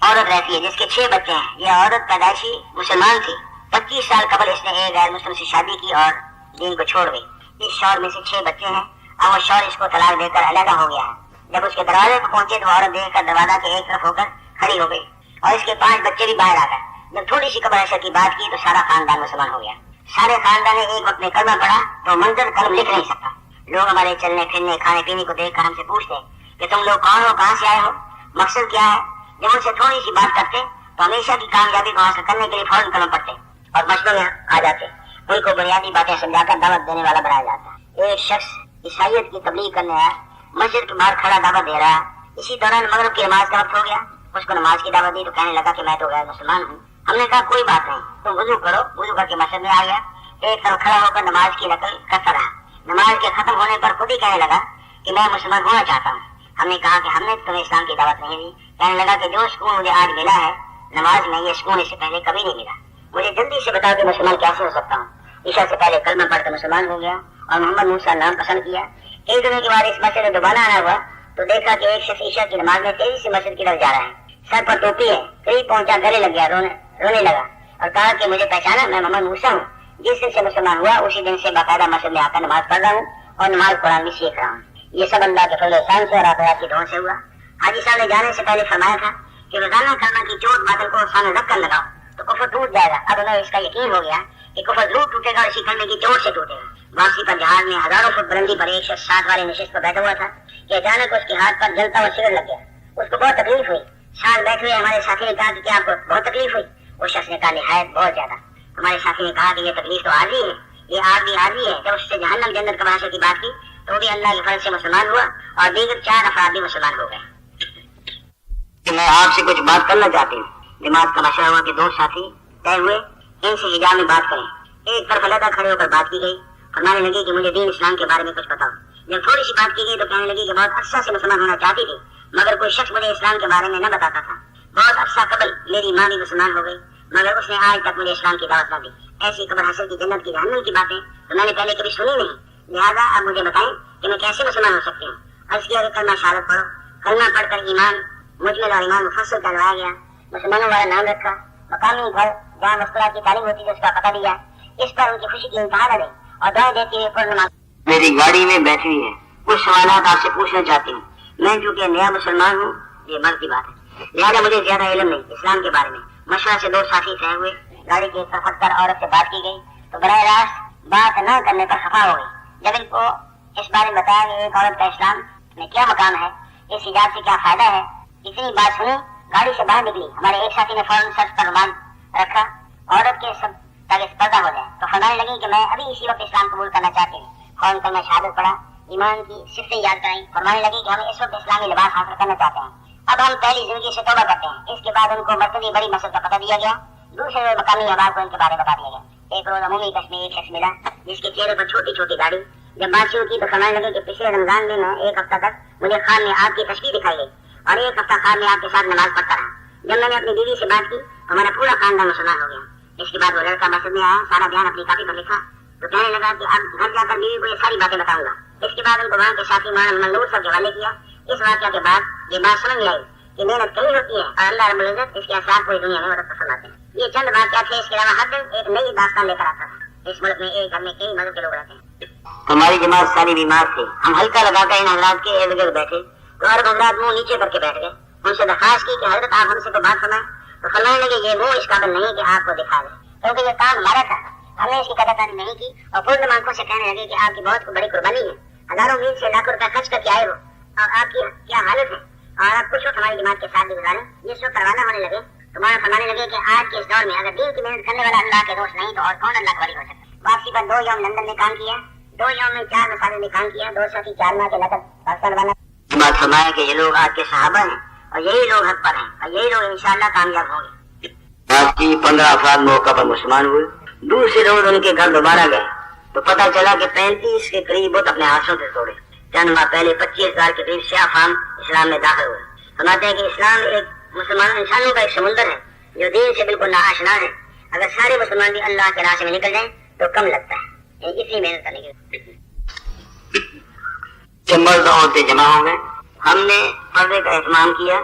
عورت رہتی ہے جس کے 6 بچے ہیں. یہ عورت پیدائشی مسلمان تھی. 25 سال قبل اس نے ایک غیر مسلم سے شادی کی اور دین کو چھوڑ گئی. اس شوہر میں سے 6 بچے ہیں. اب وہ شوہر اس کو طلاق دے کر علیحدہ ہو گیا ہے۔ جب اس کے دروازے پر پہنچے تو عورت دیکھ کر دروازہ کے ایک طرف ہو کر کھڑی ہو گئی اور اس کے 5 بچے بھی باہر آ گئے۔ جب تھوڑی سی قبر عشر کی بات کی تو سارا خاندان مسلمان ہو گیا۔ سارے خاندان نے ایک وقت میں کلمہ پڑھا تو منظر قلم لکھ نہیں سکتا۔ لوگ ہمارے چلنے پھرنے کھانے پینے کو دیکھ کر ہم سے پوچھتے کہ تم لوگ کون ہو، کہاں سے آئے ہو، مقصد کیا ہے؟ جب ان سے تھوڑی سی بات کرتے تو ہمیشہ کی کامیابی کو حاصل کرنے کے لیے فوراً قلم پڑھتے اور مشورے میں آ جاتے۔ ان کو بنیادی باتیں سمجھا کر دعوت دینے والا بنایا جاتا۔ ایک شخص عیسائیت کی تبلیغ کرنے آیا، مسجد کے باہر کھڑا دعوت دے رہا۔ اسی دوران مغرب کی نماز کا وقت ہو گیا۔ اس کو نماز کی دعوت دی تو کہنے لگا کہ میں تو غیر مسلمان ہوں۔ ہم نے کہا کوئی بات نہیں، تم وضو کرو۔ وضو کر کے مسجد میں آ گیا، ایک طرف کھڑا ہو کر نماز کی نقل کرتا رہا۔ نماز کے ختم ہونے پر خود ہی کہنے لگا کہ میں مسلمان ہونا چاہتا ہوں۔ ہم نے کہا کہ ہم نے تمہیں اسلام کی دعوت نہیں دی۔ کہنے لگا کہ جو سکون مجھے آج ملا ہے نماز میں، یہ سکون اس سے پہلے کبھی نہیں ملا۔ مجھے جلدی سے بتاؤ کہ مسلمان کیسے ہو سکتا ہوں۔ عشاء سے پہلے کلمہ پڑھ کر مسلمان ہو گیا اور محمد موسیٰ نام پسند کیا۔ ایک دنوں کے بعد اس مسجد میں دوبارہ آنا ہوا تو دیکھا کہ ایک شخص عشاء کی نماز میں تیزی سے مسجد کی طرف جا رہا ہے، سر پر ٹوپی ہے۔ قریب پہنچا، گلے لگ گیا، رونے لگا اور کہا کہ مجھے پہچانا، میں محمد موسیٰ ہوں۔ جس دن سے مسلمان ہوا اسی دن سے باقاعدہ مسجد میں آ کر نماز پڑھ رہا ہوں اور نماز قرآن بھی سیکھ رہا ہوں۔ یہ سب اللہ کے فضل و احسان سے اور آخرت کی دعا سے ہوا۔ حاجی صاحب نے جانے سے پہلے فرمایا تھا کہ روزانہ کلمہ کی چوٹ باطل کو سامنے رکھ کر لگاؤ تو کفر ٹوٹ جائے گا۔ اب انہیں اس کا یقین ہو گیا کہ کفر ضرور ٹوٹے گا اور اسی کلمے کی چوٹ سے ٹوٹے گا۔ واپسی پر جہاز میں ہزاروں فٹ بلندی پر ایک شخص 60 والے نشست پر بیٹھا ہوا تھا کہ اچانک اس کے ہاتھ پر جلتا ہوا سگریٹ لگ گیا۔ اس کو بہت تکلیف ہوئی۔ ساتھ بیٹھے ہوئے ہمارے ساتھی نے کہا کہ کیا آپ کو بہت تکلیف ہوئی؟ اس شخص نے کہا نہایت، بہت زیادہ۔ ہمارے ساتھی نے کہا کہ یہ تکلیف تو عارضی ہے، یہ آگ بھی عارضی ہے۔ جب اس سے جہنم جنت کا بحث کی بات کی تو بھی اللہ کے فضل سے مسلمان ہوا اور دیگر 4 افراد بھی مسلمان ہو گئے۔ میں آپ سے کچھ بات کرنا چاہتی ہوں۔ جماعت کا مشورہ ہوا کہ 2 ساتھی طے ہوئے ان سے حجاب میں بات کریں۔ ایک طرف علیحدہ کھڑے ہو کر بات کی گئی، فرمانے لگی کہ مجھے دین اسلام کے بارے میں کچھ بتاؤ۔ جب تھوڑی سی بات کی گئی تو کہنے لگی کہ بہت عرصہ سے مسلمان ہونا چاہتی تھی مگر کوئی شخص مجھے اسلام کے بارے میں نہ بتاتا تھا۔ بہت عرصہ قبل میری ماں بھی مسلمان ہو گئی مگر اس نے آج تک مجھے اسلام کی دعوت نہ دی۔ ایسی قبر حشر کی جنت کی جہنم کی باتیں تو میں نے پہلے کبھی سنی نہیں، لہٰذا اب مجھے بتائیں کہ میں کیسے مسلمان ہو سکتی ہوں۔ عرض کیا کہ کلمہ شہادت پڑھو۔ کلمہ پڑھ کر ایمان مجمل اور ایمان مفصل کروایا گیا، مسلمانوں والا نام رکھا، مقامی گھر جہاں مسکرات کی تعلیم ہوتی ہے اس کا پتہ دیا۔ اس پر ان کی خوشی کی انتہا نہ رہی اور دعائیں دیتی ہوئے پر نماز۔ میری گاڑی میں بیٹھی ہوئی ہے، کچھ سوالات آپ سے پوچھنا چاہتی ہوں۔ میں چونکہ نیا مسلمان ہوں، یہ مرد کی بات ہے، لہٰذا مجھے زیادہ علم نہیں اسلام کے بارے میں۔ مشورہ سے 2 ساتھی طے ہوئے، گاڑی کی طرف ہٹ کر عورت سے بات کی گئی تو براہ راست بات نہ کرنے پر خفا ہو گئی۔ جب ان کو اس بارے میں بتایا کہ ایک عورت کا اسلام میں کیا مقام ہے، اس حجاب سے کیا فائدہ ہے، اتنی بات سنی گاڑی سے باہر نکلی۔ ہمارے ایک ساتھی نے فوراً سر پر رومال رکھا عورت کے سب تاکہ پردہ ہو جائے تو فرمانے لگی کہ میں ابھی اسی وقت اسلام قبول کرنا چاہتی ہوں۔ فوراً کلمہ شہادت پڑھا، ایمان کی صفتیں یاد کرائی، فرمانے لگی کہ ہم اس وقت اسلامی لباس حاصل کرنا چاہتے ہیں، اب ہم پہلی زندگی سے توبہ کرتے ہیں۔ اس کے بعد ان کو مرتبی بڑی مسجد کا پتہ دیا گیا، دوسرے مقامی احباب کو ان کے بارے میں بتا دیا گیا۔ ایک روز عمومی کش میں ایک شخص ملا جس کے چہرے پر چھوٹی چھوٹی داڑھی۔ جب بات شروع کی تو فرمانے لگے کہ پچھلے رمضان میں 1 ہفتہ تک مجھے خواب میں آپ کی تشبیہ دکھائی گئی اور 1 ہفتہ خواب میں آپ کے ساتھ نماز پڑھتا رہا۔ جب میں نے اپنی بیوی سے بات کی تو ہمارا پورا خاندان مسلمان ہو گیا۔ اس کے بعد وہ لڑکا مسجد میں آیا، سارا بیان اپنی کاپی پر لکھا تو کہنے لگا کہ اب گھر جا کر بیوی کو یہ ساری باتیں بتاؤں گا۔ اس کے بعد ان کو وہاں کے ساتھی مولانا منظور صاحب کے حوالے کیا۔ اس واقعہ کے بعد یہ بات سمجھ میں آئی کہ محنت کہیں ہوتی ہے اور اللہ رب العزت اس کے اثرات پوری دنیا میں مرتب فرماتے ہیں۔ یہ چند واقعات تھے، اس کے علاوہ ہر دن ایک نئی داستان لے کر آتا تھا۔ اس ملک میں ایک گھر میں کئی مذہب کے لوگ رہتے ہیں۔ ہماری جماعت ساری بیمار تھی، ہم ہلکا لگا کر ان حضرات کے ارد گرد بیٹھے تو عرب حضرات منہ نیچے کر کے بیٹھ گئے۔ ان سے درخواست کی کہ حضرت آپ ہم سے تو بات فرمائیں تو فرمانے لگے یہ منہ اس قابل نہیں کہ آپ کو دکھا دیں، کیونکہ یہ کام ہمارا تھا، ہم نے اس کی قدردانی نہیں کی اور پورن آنکھوں سے کہنے لگے کہ آپ کی بہت بڑی قربانی ہے، ہزاروں میل سے لاکھوں روپے خرچ کر کے آئے ہو اور آپ کی کیا حالت ہے اور آپ کچھ وقت ہماری جماعت کے ساتھ بھی گزاریں۔ جس وقت روانہ ہونے لگے تمہارا فرمانے لگے کہ آج کے اس دور میں اگر دین کی محنت کرنے والا اللہ کے دوست نہیں تو اور کون اللہ کا ولی ہو سکتا ہے۔ واپسی پر 2 یوم لندن میں کام کیا، 2 یوم میں 4 مساجد میں کام کیا، 2 ساتھی 4 ماہ کے لگن پاکستان بنا۔ بات فرمایا کہ یہ لوگ آج کے صحابہ ہیں اور یہی لوگ حق پر ہیں اور یہی لوگ انشاءاللہ کامیاب ہوں گے۔ آپ کی 15 افراد موقع پر مسلمان ہوئے، دوسرے روز ان کے گھر دوبارہ گئے تو پتہ چلا کہ 35 کے قریب بت اپنے ہاتھوں سے توڑے۔ چند ماہ پہلے 25,000 کے قریب سیاہ فام اسلام میں داخل ہوئے۔ فرماتے ہیں کہ اسلام ایک مسلمان انسانوں کا ایک سمندر ہے جو دین سے بالکل ناآشنا ہے۔ اگر سارے مسلمان بھی اللہ کے راستے میں نکل جائیں تو کم لگتا ہے، اتنی محنت کرنے کی۔ جب مرد عورتیں جمع ہو گئے، ہم نے پردے کا اہتمام کیا،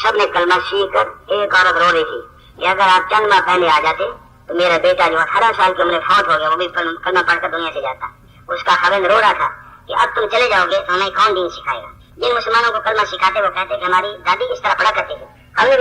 سب نے کلمہ سیکھ کر ایک عورت رو رہی تھی کہ اگر آپ چند ماہ پہلے آ جاتے تو میرا بیٹا جو 18 سال کی عمر فوت ہو گیا وہ بھی کلمہ پڑھ کر دنیا سے جاتا۔ اس کا خاوند رو رہا تھا کہ اب تم چلے جاؤ گے تو ہمیں کون دین سکھائے گا. جن مسلمانوں کو کلمہ سکھاتے وہ کہتے کہ ہماری دادی اس طرح پڑھا کرتی تھی. ہم نے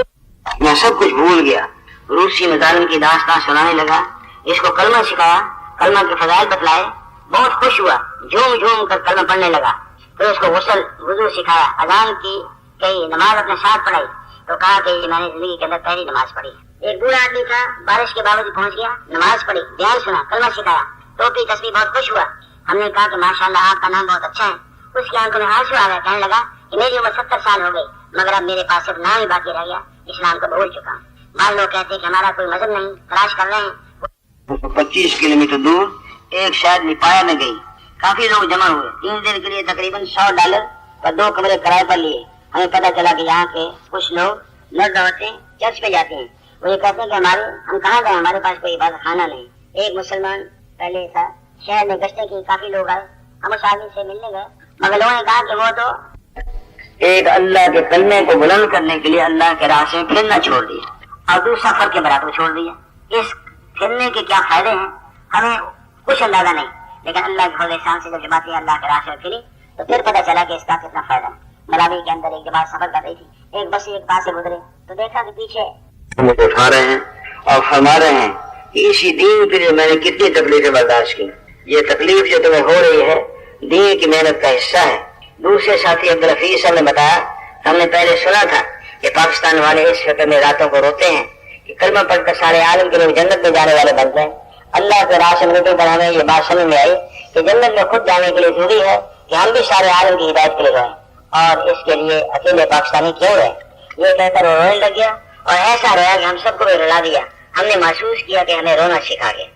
میں سب کچھ بھول گیا. روسی مظالم کی داستان سنانے لگا. اس کو کلمہ سکھایا, کلمہ کے فضائل بتلائے, بہت خوش ہوا, جھوم جھوم کر کلمہ پڑھنے لگا. پھر اس کو غسل وضو سکھایا, اذان کی کئی, نماز اپنے ساتھ پڑھائی تو کہا کہ یہ میں نے زندگی کے اندر پہلی نماز پڑھی. ایک بوڑھا آدمی تھا, بارش کے باوجود پہنچ گیا, نماز پڑھی, بیان سنا, کلمہ سکھایا, ٹوپی تسبیح, بہت خوش ہوا. ہم نے کہا کہ ماشاءاللہ آپ کا نام بہت اچھا ہے. اس کی آنکھوں میں آنسو آ گئے, کہنے لگا کہ میری عمر 70 سال ہو گئی مگر اب میرے پاس صرف نام ہی باقی رہ گیا, اسلام کو بھول چکا ہوں. بعض لوگ کہتے ہیں کہ ہمارا کوئی مذہب نہیں, تلاش کر رہے ہیں. 25 کلومیٹر دور ایک شاید نپایا میں گئی. کافی لوگ جمع ہوئے. 3 دن کے لیے تقریباً $100 پر 2 کمرے کرائے پر لیے. ہمیں پتا چلا کہ یہاں کے کچھ لوگ مرد عورتیں چرچ پہ جاتے ہیں. وہ یہ کہتے ہیں کہ ہم کہاں گئے, ہمارے پاس کوئی عبادت خانہ نہیں. ایک مسلمان پہلے تھا, شہر میں گشتیں کی, کافی لوگ آئے, ہم اس آدمی سے ملنے گئے مگر لوگوں نے کہا کہ وہ تو ایک اللہ کے کلمے کو بلند کرنے کے لیے اللہ کے راستے میں پھرنا چھوڑ دیا اور دوسرا فرق کے برابر چھوڑ دیا. اس پھرنے کے کیا فائدے ہیں ہمیں کچھ اندازہ نہیں, لیکن اللہ کے فضل احسان سے جب جماعتیں اللہ کے راستے میں پھری تو پھر پتا چلا کہ اس کا کتنا فائدہ ہے. ملاوی کے اندر ایک جماعت سفر کر رہی تھی, ایک بس ایک پاس سے گزرے تو دیکھا کہ پیچھے مجھے اٹھا رہے ہیں اور فرما رہے ہیں کہ اسی دین کے لیے میں نے کتنی تکلیفیں برداشت کی. یہ تکلیف جو تمہیں ہو رہی ہے دین کی محنت کا حصہ ہے. دوسرے ساتھی عبدالحفیظ صاحب نے بتایا, ہم نے پہلے سنا تھا کہ پاکستان والے اس فکر میں راتوں کو روتے ہیں کہ کلمہ پڑھ کر سارے عالم کے لوگ جنت میں جانے والے بنتے ہیں. اللہ کے راہ سے ملنے پر ہمیں یہ بات سمجھ میں آئی کہ جنت میں خود جانے کے لیے ضروری ہے کہ ہم بھی سارے عالم کی ہدایت کے لیے رہیں, اور اس کے لیے اکیلے پاکستانی کیوں رہے. یہ کہہ کر وہ رونے لگ گیا اور ایسا رویا کہ ہم سب کو بھی رلا دیا. ہم نے محسوس کیا کہ ہمیں رونا سکھا گیا.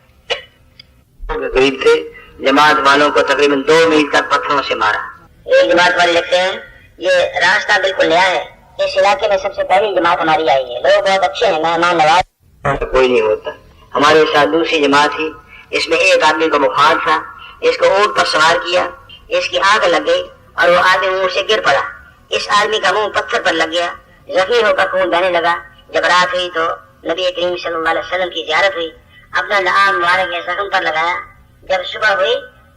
قریب تھے, جماعت والوں کو تقریباً 2 میل تک پتھروں سے مارا. ایک جماعت والے لکھتے ہیں یہ راستہ بالکل نیا ہے, اس علاقے میں سب سے پہلی جماعت ہماری آئی ہے, لوگ بہت اچھے ہیں, مہمان نواز کوئی نہیں ہوتا. ہمارے ساتھ دوسری جماعت تھی, اس میں ایک آدمی کو بخار تھا, اس کو اونٹ پر سوار کیا, اس کی آنکھ لگ گئی اور وہ آدمی منہ سے گر پڑا. اس آدمی کا منہ پتھر پر لگ گیا, زخمی ہو کر خون بہنے لگا. جب رات ہوئی تو نبی کریم صلی اللہ علیہ وسلم کی زیارت ہوئی, اپنا لعاب مبارک کے زخم پر لگایا. جب صبح ہوئی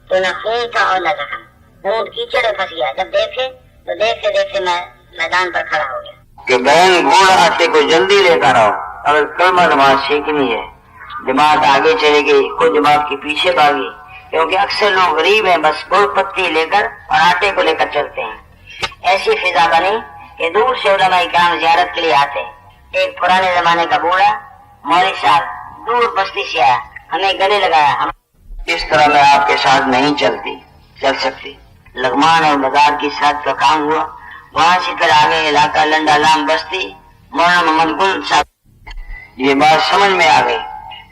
تو نہ خون تھا اور نہ زخم, اونٹ کیچڑ میں پھنس گیا. جب دیکھے تو دیکھتے دیکھتے میں میدان پر کھڑا ہو گیا کہ بہن گھوڑا آتے کو جلدی لے کر آؤ, اگر کلمہ نماز سیکھنی ہے. جماعت آگے چلے گئی, خود جماعت کے پیچھے بھاگی, کیونکہ اکثر لوگ غریب ہیں, بس گڑ پتی لے کر اور آٹے کو لے کر چلتے ہیں. ایسی فضا بنی کہ دور سے علماء کرام زیارت کے لیے آتے. ایک پرانے زمانے کا بوڑھا مولوی صاحب دور بستی سے آیا, ہمیں گلے لگایا. اس طرح میں آپ کے ساتھ نہیں چل سکتی. لغمان اور مزار کی سڑک کا کام ہوا, وہاں سے پھر آگے علاقہ لنڈا لام بستی, مولانا محمد گل صاحب. یہ بات سمجھ میں آ گئی,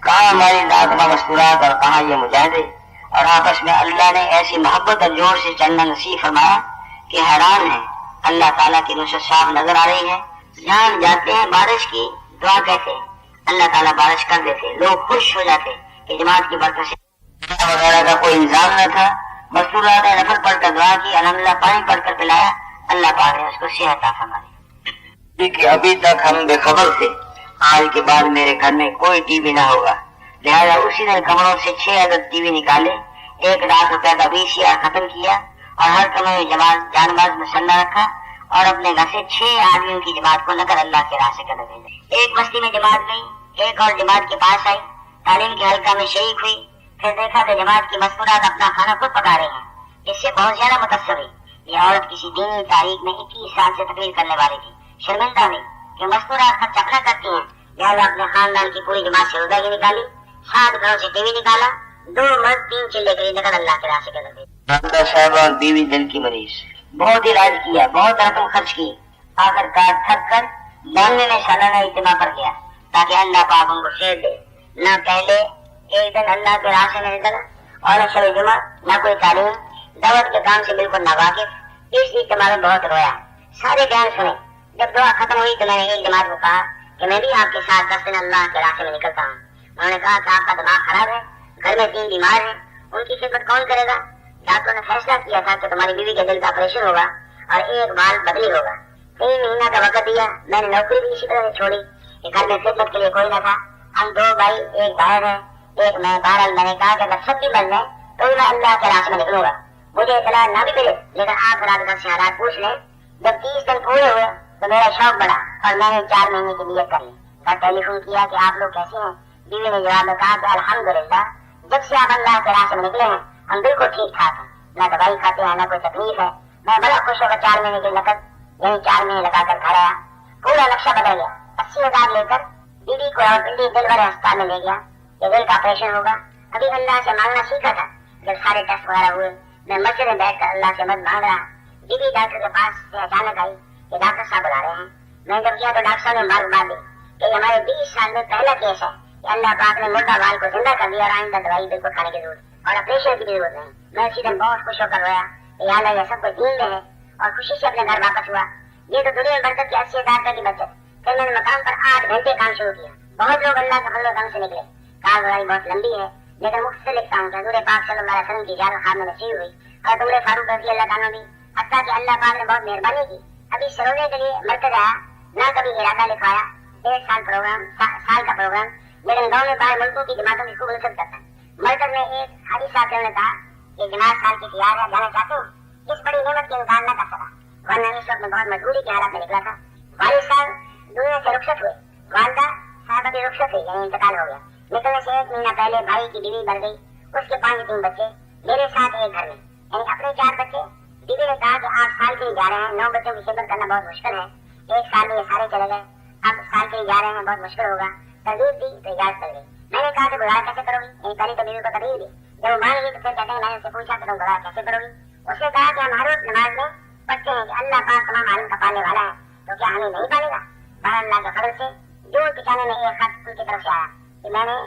کہاں ہماری ناظمہ مستورات اور کہاں یہ مجاہدے. اور آپس میں اللہ نے ایسی محبت اور جوڑ سے چلنا نصیب فرمایا کہ حیران ہے. اللہ تعالیٰ کی نصرت صاف نظر آ رہی ہے. جہاں جاتے ہیں بارش کی دعا کہتے, اللہ تعالیٰ بارش کر دیتے, لوگ خوش ہو جاتے کہ جماعت کی برکت سے وغیرہ کا کوئی انتظام نہ تھا. مستورات نے نفل پڑھ کر دعا کی, الحمدللہ پانی پڑھ کر پلایا, اللہ پاک نے اس کو صحت عطا فرمائی. کہ ابھی تک ہم بے خبر تھے, آج کے بعد میرے گھر میں کوئی ٹی وی نہ ہوگا. لہٰذا اسی دن کمروں سے 6 عدد ٹی وی نکالے, 1 لاکھ روپے کا VCR ختم کیا اور ہر کمرے میں جماعت جانباز مسلح رکھا اور اپنے گھر سے 6 آدمیوں کی جماعت کو نگر اللہ کے راستے کر بھیجا. ایک بستی میں جماعت گئی, ایک اور جماعت کے پاس آئی, تعلیم کے حلقہ میں شریک ہوئی. پھر دیکھا کہ جماعت کی مستورات اپنا کھانا خود پکا رہے ہیں. اس سے بہت زیادہ متاثر ہوئی. یہ عورت کسی دینی تاریخ میں 21 سال سے تقریر کرنے والی تھی. شرمندہ ہوئی کہ مستورات خرچ چکھنا کرتی ہیں, لہٰذا اپنے خاندان کی پوری جماعت سے روزہ نکالی, 7 گھروں سے ٹی وی نکالا, 2 مرد 3 چلے کے لیے نکل اللہ کے راستے کر دی. صاحب اور بیوی دل کی مریض, بہت علاج کیا, بہت رقم خرچ کی, آخر کار تھک کر 92 میں سالانہ اجتماع پر گیا تاکہ اللہ پاک ان کو خیر دے. نہ پہلے ایک دن اللہ کے راستے میں نکلا اور شب جمعہ, نہ کوئی تعلیم, دعوت کے کام سے بالکل ناواقف. اس اجتماع میں بہت رویا, سارے بیان سنے. جب دعا ختم ہوئی تو میں نے ایک جماعت کو کہا کہ میں بھی آپ کے ساتھ 10 دن اللہ کے راستے میں نکلتا ہوں. انہوں نے کہا کہ آپ کا دماغ خراب ہے, گھر میں 3 بیمار ہیں, ان کی خدمت کون کرے گا؟ ڈاکٹر نے فیصلہ کیا تھا کہ تمہاری بیوی کے دل کا آپریشن ہوگا اور 1 بال بدلی ہوگا. 3 مہینہ کا وقت دیا. میں نے نوکری بھی اسی طرح سے چھوڑی کہ گھر میں خدمت کے لیے کوئی نہ تھا. ہم 2 بھائی, 1 بہن ہے, ایک میں. بہرحال میں نے کہا کہ اگر سب کی بن جائے تو میں اللہ کے راستے میں نکلوں گا. مجھے اطلاع نہ بھی ملے لیکن آپ برادر سے حالات پوچھ لیں. جب 30 دن پورے ہوئے تو میرا شوق بڑھا اور میں نے 4 مہینے کی نیت کر لی. ٹیلی فون کیا کہ آپ لوگ کیسے ہیں؟ بیوی نے جواب میں کہا کہ الحمدللہ جب سے آپ اللہ کے راستے میں نکلے ہیں ہم بالکل ٹھیک ٹھاک ہیں, نہ دوائی کھاتے ہیں نہ کوئی تکلیف ہے. میں بڑا خوش ہو کر 4 مہینے کی نقد یعنی 4 مہینے لگا کر گھر آیا. پورا نقشہ بدل گیا. 80,000 لے کر بیوی کو راولپنڈی دل بڑے ہسپتال میں لے گیا کہ دل کا آپریشن ہوگا. ابھی اللہ سے مانگنا سیکھا تھا. جب سارے ٹیسٹ وغیرہ ہوئے میں مسجد میں بیٹھ کر اللہ سے مدد مانگ رہا. بیوی ڈاکٹر کے پاس سے اچانک آئی کہ ڈاکٹر صاحب بلا رہے ہیں. میں جب گیا تو ڈاکٹر صاحب نے معلومات دی کہ یہ ہمارے 20 سال میں پہلا کیس ہے کہ اللہ پاک نے مردہ بال کو زندہ کر دیا اور آئندہ دوائی بالکل کھانے کی ضرورت اور آپریشن کی ضرورت نہیں. میں اسی دن بہت خوش ہو کر رویا کہ یا اللہ یہ سب کچھ دین میں ہے اور خوشی سے اپنے گھر واپس ہوا. یہ تو دنیا میں برکت کی 80,000 روپے کی بچت. پھر میں نے مقام پر 8 گھنٹے کام شروع کیا. بہت لوگ اللہ کے فضل و کرم سے نکلے. کارگزاری بہت لمبی ہے لیکن مختصر لکھتا ہوں کہ حضور پاک صلی اللہ علیہ وسلم کی اجازت خان میں نصیب ہوئی. حضرت عمر فاروق رضی اللہ عنہ بھی حتیٰ کہ اللہ پاک نے بہت مہربانی کی ابھی سروے کے لیے مرکز آیا, نہ کبھی ارادہ لکھوایا. 1 سال کا پروگرام لیکن گاؤں میں باہر ملکوں کی جماعتوں کی خوب نصرت کرتا ہے. مرکز میں ایک حاجی صاحب نے کہا کہ جماعت سال کی تیار ہے, جانا چاہتے ہیں. اس بڑی نعمت کے انکار نہ کر سکا ورنہ اس وقت میں بہت مجبوری کے حالات میں نکلا تھا. والد صاحب دنیا سے رخصت ہوئے, والدہ صاحبہ کی رخصت ہوئی یعنی انتقال ہو گیا. نکلنے سے 1 مہینہ پہلے بھائی کی بیوی بڑھ گئی, اس کے 5 بچے, میرے ساتھ ایک گھر میں یعنی اپنے 4 بچے. بیوی نے کہا کہ آپ سال کے لیے جا رہے ہیں, 9 بچوں کی خدمت کرنا بہت مشکل ہے. 1 سال میں یہ سارے چلے گئے, اب سال کے لیے جا رہے ہیں, بہت مشکل ہوگا. تردید دی تو اجازت کر گئی. میں نے کہا کہ گزارا کیسے کرو گی, یعنی پہلے تو بیوی کو تردید دی. جب وہ مان گئی تو پھر کہتے ہیں میں نے اسے پوچھا کہ تم گزارا کیسے کرو گی. اس نے کہا کہ ہم ہر وقت نماز میں پڑھتے ہیں کہ اللہ پاک تمام عالم کا پالنے والا ہے, تو کیا ہمیں نہیں پالے گا. بہر اللہ کے فضل سے جون پچانے میں ایک خط ان کی طرف سے آیا کہ میں نے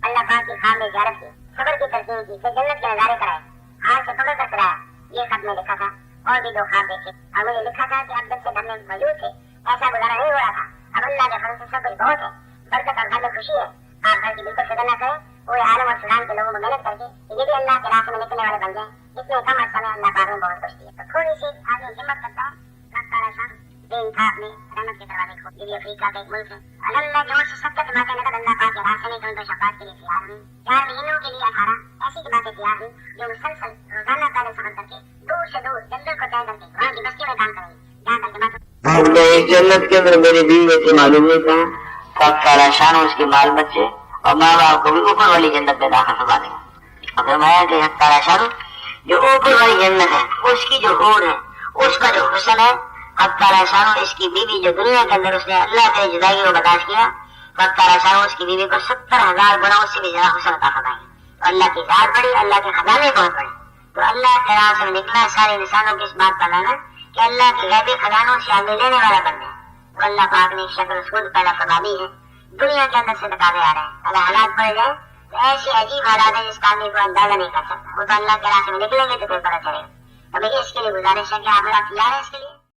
اللہ پاک کی خواہ میں زیارت کی, صبر کی تلقین کی, پھر جنت کے نظارے کرائے, ہاتھ سے پکڑ کر کرایا. یہ خط میں لکھا تھا اور بھی 2 خواب دیکھے اور مجھے لکھا تھا کہ اب جب سے گھر میں موجود تھے ایسا گزارا نہیں ہو رہا تھا. اب اللہ کے فضل سے سب کچھ بہت ہے, برکت اور گھر میں خوشی ہے. آپ گھر کی بالکل فکر نہ کریں, پورے عالم اور سودان کے لوگوں کو محنت کر کے یہ بھی اللہ کے راستے میں نکلنے والے بن جائیں. اتنے کم عرصہ میں اللہ پاک نے بہت کچھ دیا. تو تھوڑی سی آدمی ہمت کرتا ہے. دین تھا اپنے رحمت کے دروازے کھول. یہ افریقہ کا ایک ملک ہے. اللہ جوڑ سے 70 جماعتیں نقد اللہ پاک کے راستے میں جو ان کو شفاعت کے لیے تیار ہوئی. 4 مہینوں کے لیے 18 ایسی جماعتیں تیار ہوئی جو مسلسل روزانہ پیدل سفر کر کے دور سے دور جنگل کو طے کر کے وہاں کی بستیوں میں کام کریں گے جہاں تک جماعت جنت کے اندر میری بیوی سے معلوم نہیں تھا. سب سارا شان اس کے بال بچے اور ماں باپ کو بھی اوپر والی جنت میں داخل کروا دیں گے. اور فرمایا کہ سارا شان جو اوپر والی جنت ہے اس کی جو حور ہے اس کا جو حسن ہے, حقارہ شانو اس کی بیوی جو دنیا کے اندر اس نے اللہ سے جدائی کو برداشت کیا, حقارہ شانو اس کی بیوی کو 70,000 گنا اس سے بھی زیادہ حسن عطا فرمائے. اللہ کی ذات بڑی, اللہ کے خزانے بہت بڑے. تو اللہ کے راہ سے نکلا سارے انسانوں کی اس بات کا لانا کہ اللہ کے غیبی خزانوں سے آگے لینے والا بننا. تو اللہ پاک نے شکل خود پیدا فرما دی ہے, دنیا کے اندر سے بتاتے آ رہے ہیں. اگر حالات پڑ جائے تو ایسی عجیب حالات ہے جس کا آدمی کو اندازہ نہیں کر سکتا. وہ تو اللہ کے راہ سے نکلیں گے تو پھر پتہ چلے گا. ابھی اس کے لیے گزارش ہے کہ آپ تیار ہیں اس کے لیے.